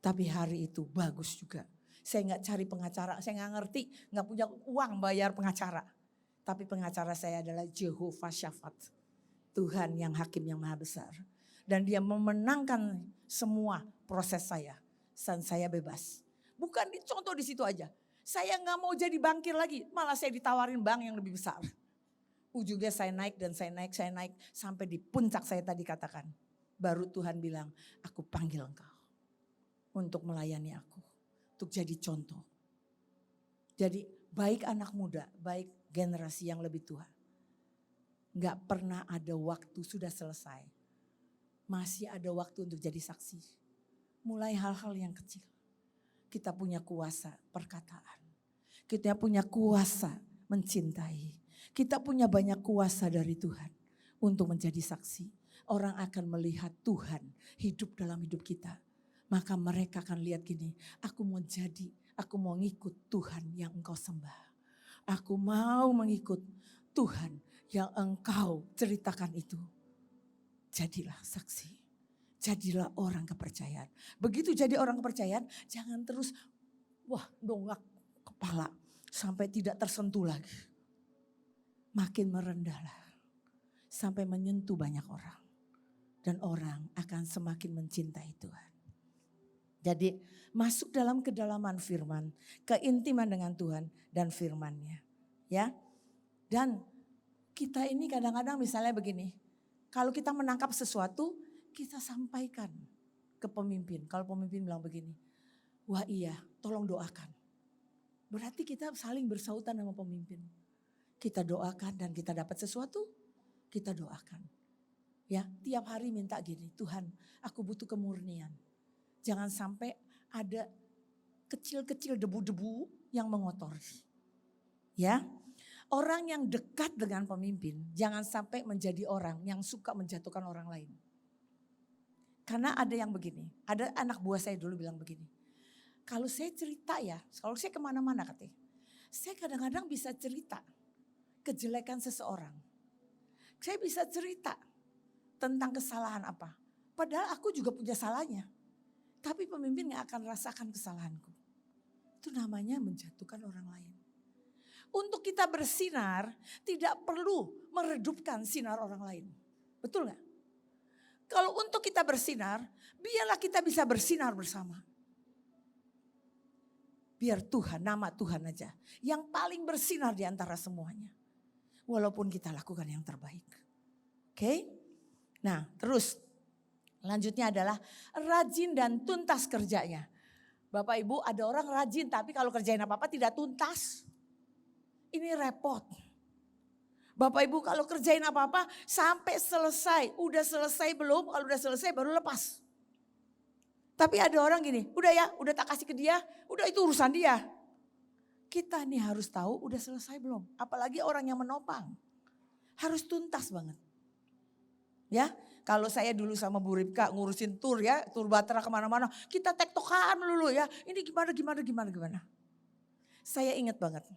Speaker 1: Tapi hari itu bagus juga. Saya gak cari pengacara. Saya gak ngerti. Gak punya uang bayar pengacara. Tapi pengacara saya adalah Jehovah Syafat. Tuhan yang hakim yang maha besar. Dan dia memenangkan semua proses saya. Dan saya bebas. Bukan contoh di situ aja. Saya gak mau jadi bankir lagi. Malah saya ditawarin bank yang lebih besar. Ujungnya saya naik dan saya naik. Sampai di puncak saya tadi katakan. Baru Tuhan bilang, aku panggil engkau. Untuk melayani aku. Untuk jadi contoh. Jadi baik anak muda, baik generasi yang lebih tua. Gak pernah ada waktu sudah selesai. Masih ada waktu untuk jadi saksi. Mulai hal-hal yang kecil. Kita punya kuasa perkataan. Kita punya kuasa mencintai. Kita punya banyak kuasa dari Tuhan. Untuk menjadi saksi. Orang akan melihat Tuhan hidup dalam hidup kita. Maka mereka akan lihat gini. Aku mau ngikut Tuhan yang engkau sembah. Aku mau mengikut Tuhan yang engkau ceritakan itu. Jadilah saksi. Jadilah orang kepercayaan. Begitu jadi orang kepercayaan, jangan terus dongak kepala sampai tidak tersentuh lagi. Makin merendahlah sampai menyentuh banyak orang. Dan orang akan semakin mencintai Tuhan. Jadi masuk dalam kedalaman firman, keintiman dengan Tuhan dan firman-Nya. Ya. Dan kita ini kadang-kadang misalnya begini, kalau kita menangkap sesuatu, kita sampaikan ke pemimpin. Kalau pemimpin bilang begini, wah iya tolong doakan. Berarti kita saling bersautan sama pemimpin. Kita doakan dan kita dapat sesuatu, kita doakan. Ya, tiap hari minta gini, Tuhan aku butuh kemurnian. Jangan sampai ada kecil-kecil debu-debu yang mengotori. Ya, orang yang dekat dengan pemimpin jangan sampai menjadi orang yang suka menjatuhkan orang lain. Karena ada yang begini, ada anak buah saya dulu bilang begini. Kalau saya cerita ya, kalau saya kemana-mana katanya. Saya kadang-kadang bisa cerita kejelekan seseorang. Saya bisa cerita tentang kesalahan apa. Padahal aku juga punya salahnya. Tapi pemimpin gak akan rasakan kesalahanku. Itu namanya menjatuhkan orang lain. Untuk kita bersinar tidak perlu meredupkan sinar orang lain. Betul gak? Kalau untuk kita bersinar, biarlah kita bisa bersinar bersama. Biar Tuhan, nama Tuhan aja. Yang paling bersinar di antara semuanya. Walaupun kita lakukan yang terbaik. Oke? Nah terus lanjutnya adalah rajin dan tuntas kerjanya. Bapak Ibu ada orang rajin tapi kalau kerjain apa-apa tidak tuntas. Ini repot. Bapak Ibu kalau kerjain apa-apa sampai selesai. Udah selesai belum? Kalau udah selesai baru lepas. Tapi ada orang gini, udah ya, udah tak kasih ke dia, udah itu urusan dia. Kita nih harus tahu udah selesai belum. Apalagi orang yang menopang. Harus tuntas banget. Ya, kalau saya dulu sama Bu Ripka ngurusin tur ya, tur Batra kemana-mana. Kita tektokan dulu ya, ini gimana. Saya ingat banget.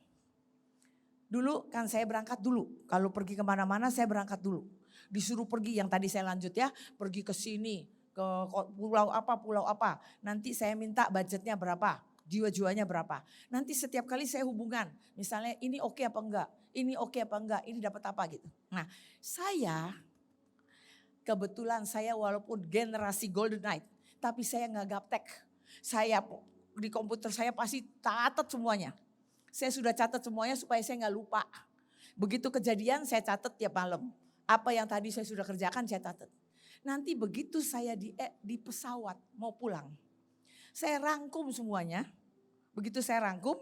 Speaker 1: Dulu kan saya berangkat dulu. Kalau pergi kemana-mana saya berangkat dulu. Disuruh pergi yang tadi saya lanjut ya. Pergi ke sini, ke pulau apa. Nanti saya minta budgetnya berapa, jiwa-jiwanya berapa. Nanti setiap kali saya hubungan, misalnya ini oke apa enggak, ini oke apa enggak, ini dapat apa gitu. Nah kebetulan saya walaupun generasi Golden Knight, tapi saya nggak gaptek. Saya di komputer saya pasti catat semuanya. Saya sudah catat semuanya supaya saya nggak lupa. Begitu kejadian saya catat tiap malam. Apa yang tadi saya sudah kerjakan saya catat. Nanti begitu saya di pesawat mau pulang. Saya rangkum semuanya. Begitu saya rangkum,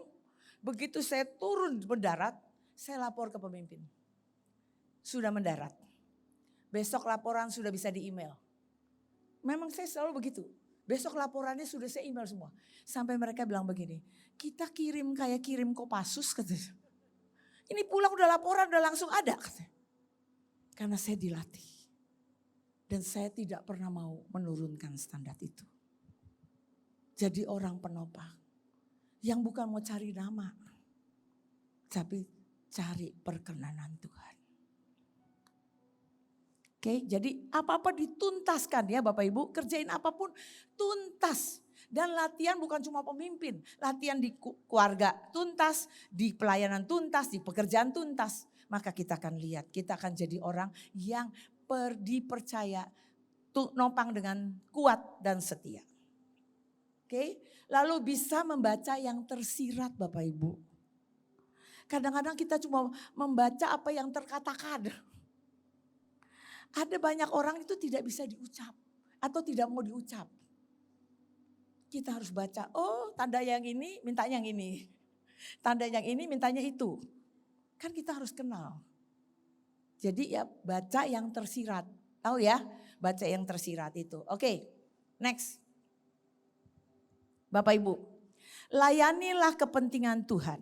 Speaker 1: begitu saya turun mendarat, saya lapor ke pemimpin. Sudah mendarat. Besok laporan sudah bisa di email. Memang saya selalu begitu. Besok laporannya sudah saya email semua. Sampai mereka bilang begini, kita kirim kayak kirim Kopassus katanya. Ini pulang udah laporan udah langsung ada katanya. Karena saya dilatih. Dan saya tidak pernah mau menurunkan standar itu. Jadi orang penopang. Yang bukan mau cari nama. Tapi cari perkenanan Tuhan. Oke, jadi apa-apa dituntaskan ya Bapak Ibu. Kerjain apapun tuntas. Dan latihan bukan cuma pemimpin. Latihan di keluarga tuntas, di pelayanan tuntas, di pekerjaan tuntas. Maka kita akan lihat, kita akan jadi orang yang dipercaya nopang dengan kuat dan setia. Oke, lalu bisa membaca yang tersirat Bapak Ibu. Kadang-kadang kita cuma membaca apa yang terkatakan. Ada banyak orang itu tidak bisa diucap atau tidak mau diucap. Kita harus baca, oh tanda yang ini mintanya yang ini. Tanda yang ini mintanya itu. Kan kita harus kenal. Jadi ya baca yang tersirat. Tahu ya baca yang tersirat itu. Oke, next. Bapak Ibu, layanilah kepentingan Tuhan.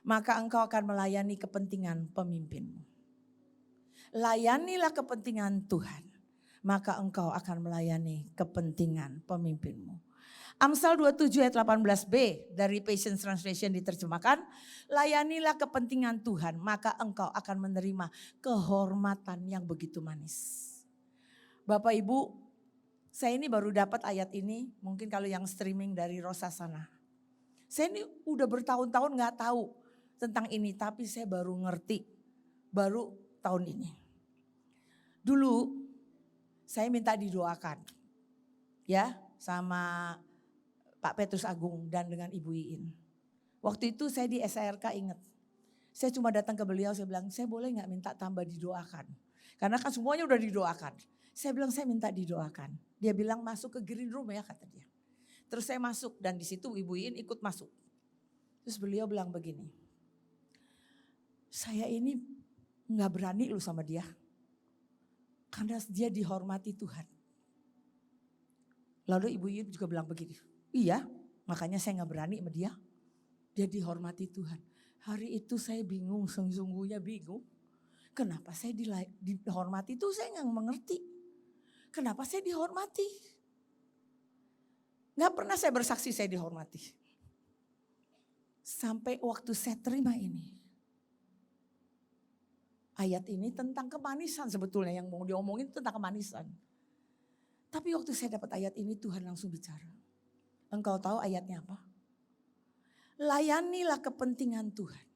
Speaker 1: Maka engkau akan melayani kepentingan pemimpinmu. Layanilah kepentingan Tuhan. Maka engkau akan melayani kepentingan pemimpinmu. Amsal 27 ayat 18b dari Passion Translation diterjemahkan. Layanilah kepentingan Tuhan maka engkau akan menerima kehormatan yang begitu manis. Bapak Ibu, saya ini baru dapat ayat ini mungkin kalau yang streaming dari Rosa sana. Saya ini udah bertahun-tahun gak tahu tentang ini tapi saya baru ngerti baru tahun ini. Dulu saya minta didoakan ya sama Pak Petrus Agung dan dengan Ibu Iin. Waktu itu saya di SRK ingat. Saya cuma datang ke beliau saya bilang saya boleh gak minta tambah didoakan. Karena kan semuanya udah didoakan. Saya bilang saya minta didoakan. Dia bilang masuk ke green room ya kata dia. Terus saya masuk dan di situ Ibu Iin ikut masuk. Terus beliau bilang begini. Saya ini gak berani loh sama dia. Karena dia dihormati Tuhan. Lalu Ibu Iin juga bilang begini. Iya, makanya saya gak berani sama dia. Dia dihormati Tuhan. Hari itu saya bingung, sungguhnya bingung. Kenapa saya dihormati itu saya gak mengerti. Kenapa saya dihormati? Gak pernah saya bersaksi saya dihormati. Sampai waktu saya terima ini. Ayat ini tentang kemanisan sebetulnya yang mau diomongin tentang kemanisan. Tapi waktu saya dapat ayat ini Tuhan langsung bicara. Engkau tahu ayatnya apa? Layanilah kepentingan Tuhan.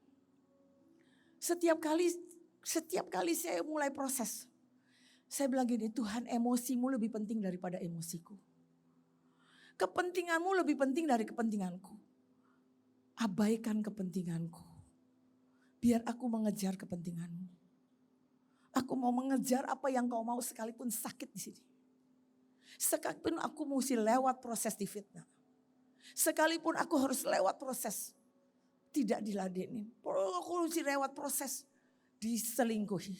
Speaker 1: Setiap kali saya mulai proses. Saya bilang gini, Tuhan emosimu lebih penting daripada emosiku. Kepentinganmu lebih penting dari kepentinganku. Abaikan kepentinganku. Biar aku mengejar kepentinganmu. Aku mau mengejar apa yang kau mau sekalipun sakit di sini. Sekalipun aku mesti lewat proses difitnah. Sekalipun aku harus lewat proses tidak diladenin. Aku mesti lewat proses diselingkuhi.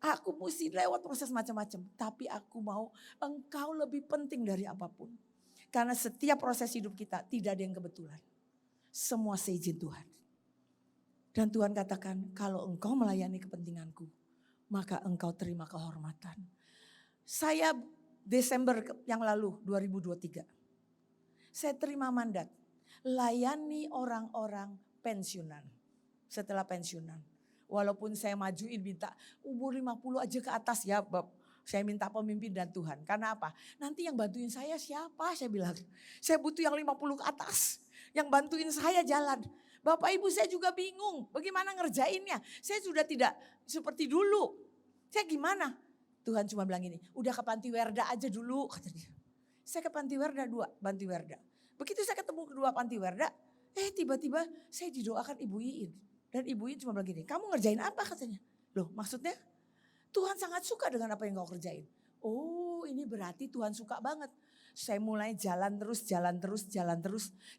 Speaker 1: Aku mesti lewat proses macam-macam. Tapi aku mau engkau lebih penting dari apapun. Karena setiap proses hidup kita tidak ada yang kebetulan. Semua seizin Tuhan. Dan Tuhan katakan kalau engkau melayani kepentinganku. Maka engkau terima kehormatan. Saya Desember yang lalu 2023. Saya terima mandat. Layani orang-orang pensiunan. Setelah pensiunan. Walaupun saya majuin minta umur 50 aja ke atas ya. Saya minta pemimpin dan Tuhan. Karena apa? Nanti yang bantuin saya siapa? Saya bilang. Saya butuh yang 50 ke atas. Yang bantuin saya jalan. Bapak Ibu saya juga bingung. Bagaimana ngerjainnya? Saya sudah tidak seperti dulu. Saya gimana? Tuhan cuma bilang gini. Udah ke Panti Werda aja dulu kata dia. Saya ke Panti Werda 2. Panti Werda. Begitu saya ketemu kedua Panti Werda. Tiba-tiba saya didoakan Ibu Iin. Dan Ibu Iin cuma bilang gini. Kamu ngerjain apa katanya? Loh maksudnya? Tuhan sangat suka dengan apa yang kau kerjain. Oh ini berarti Tuhan suka banget. Saya mulai jalan terus.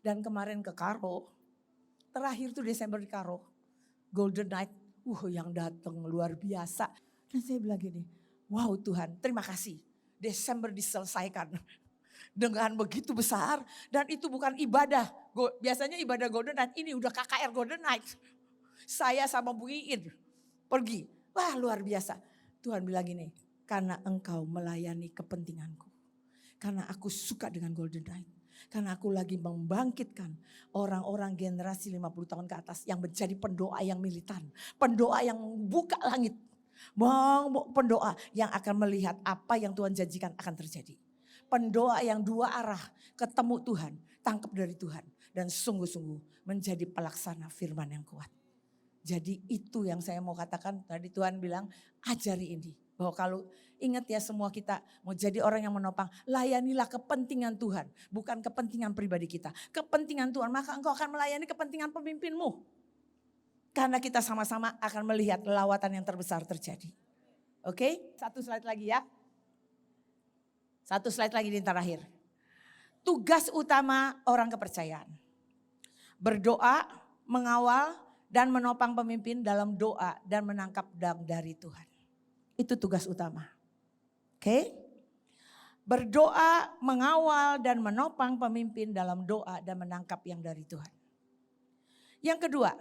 Speaker 1: Dan kemarin ke Karo. Terakhir tuh Desember di Karo. Golden Night. Yang datang luar biasa. Dan saya bilang gini. Wow Tuhan terima kasih. Desember diselesaikan. Dengan begitu besar. Dan itu bukan ibadah. Biasanya ibadah Golden Night. Ini udah KKR Golden Night. Saya sama Bu Iin pergi. Wah luar biasa. Tuhan bilang gini, karena engkau melayani kepentinganku. Karena aku suka dengan Golden Night. Karena aku lagi membangkitkan orang-orang generasi 50 tahun ke atas yang menjadi pendoa yang militan. Pendoa yang membuka langit. Pendoa yang akan melihat apa yang Tuhan janjikan akan terjadi. Pendoa yang dua arah, ketemu Tuhan, tangkap dari Tuhan. Dan sungguh-sungguh menjadi pelaksana firman yang kuat. Jadi itu yang saya mau katakan, tadi Tuhan bilang ajari ini. Bahwa kalau ingat ya semua kita mau jadi orang yang menopang, layanilah kepentingan Tuhan. Bukan kepentingan pribadi kita. Kepentingan Tuhan, maka engkau akan melayani kepentingan pemimpinmu. Karena kita sama-sama akan melihat lawatan yang terbesar terjadi. Oke, satu slide lagi ya. Satu slide lagi di terakhir. Tugas utama orang kepercayaan. Berdoa, mengawal, dan menopang pemimpin dalam doa dan menangkap dari Tuhan. Itu tugas utama. Oke? Berdoa, mengawal dan menopang pemimpin dalam doa dan menangkap yang dari Tuhan. Yang kedua,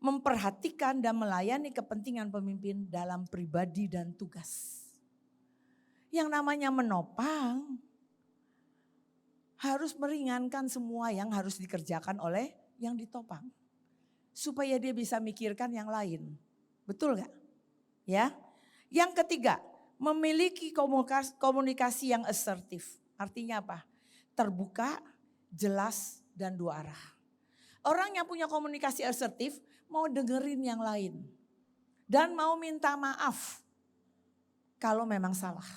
Speaker 1: memperhatikan dan melayani kepentingan pemimpin dalam pribadi dan tugas. Yang namanya menopang harus meringankan semua yang harus dikerjakan oleh yang ditopang. Supaya dia bisa mikirkan yang lain. Betul gak? Ya. Yang ketiga, memiliki komunikasi yang asertif. Artinya apa? Terbuka, jelas, dan dua arah. Orang yang punya komunikasi asertif mau dengerin yang lain. Dan mau minta maaf kalau memang salah.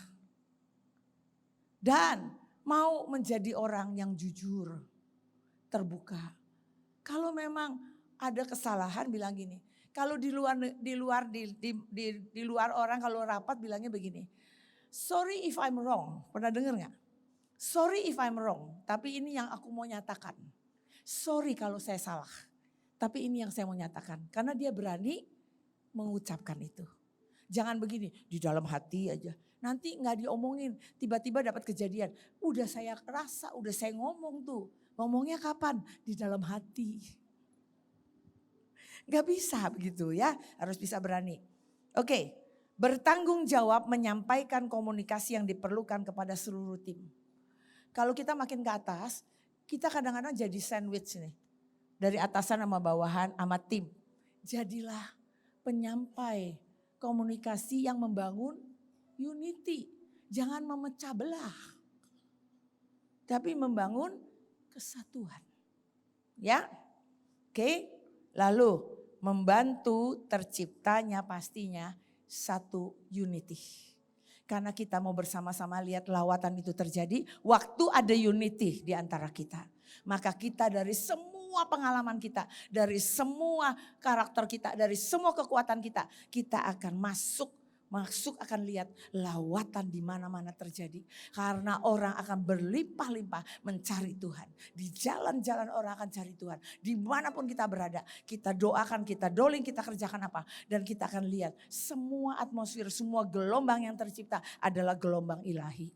Speaker 1: Dan mau menjadi orang yang jujur, terbuka. Kalau memang ada kesalahan bilang gini. Kalau di luar orang kalau rapat bilangnya begini. Sorry if I'm wrong. Pernah dengar gak? Sorry if I'm wrong. Tapi ini yang aku mau nyatakan. Sorry kalau saya salah. Tapi ini yang saya mau nyatakan. Karena dia berani mengucapkan itu. Jangan begini di dalam hati aja. Nanti gak diomongin. Tiba-tiba dapat kejadian. Udah saya rasa, udah saya ngomong tuh. Ngomongnya kapan? Di dalam hati. Gak bisa begitu ya, harus bisa berani. Oke, bertanggung jawab menyampaikan komunikasi yang diperlukan kepada seluruh tim. Kalau kita makin ke atas, kita kadang-kadang jadi sandwich nih. Dari atasan sama bawahan sama tim. Jadilah penyampai komunikasi yang membangun unity. Jangan memecah belah. Tapi membangun kesatuan. Ya, oke. Lalu membantu terciptanya pastinya satu unity. Karena kita mau bersama-sama lihat lawatan itu terjadi. Waktu ada unity di antara kita. Maka kita dari semua pengalaman kita. Dari semua karakter kita. Dari semua kekuatan kita. Kita akan masuk akan lihat lawatan di mana-mana terjadi. Karena orang akan berlimpah-limpah mencari Tuhan. Di jalan-jalan orang akan cari Tuhan. Dimanapun kita berada, kita doakan, kita doling, kita kerjakan apa. Dan kita akan lihat semua atmosfer, semua gelombang yang tercipta adalah gelombang ilahi.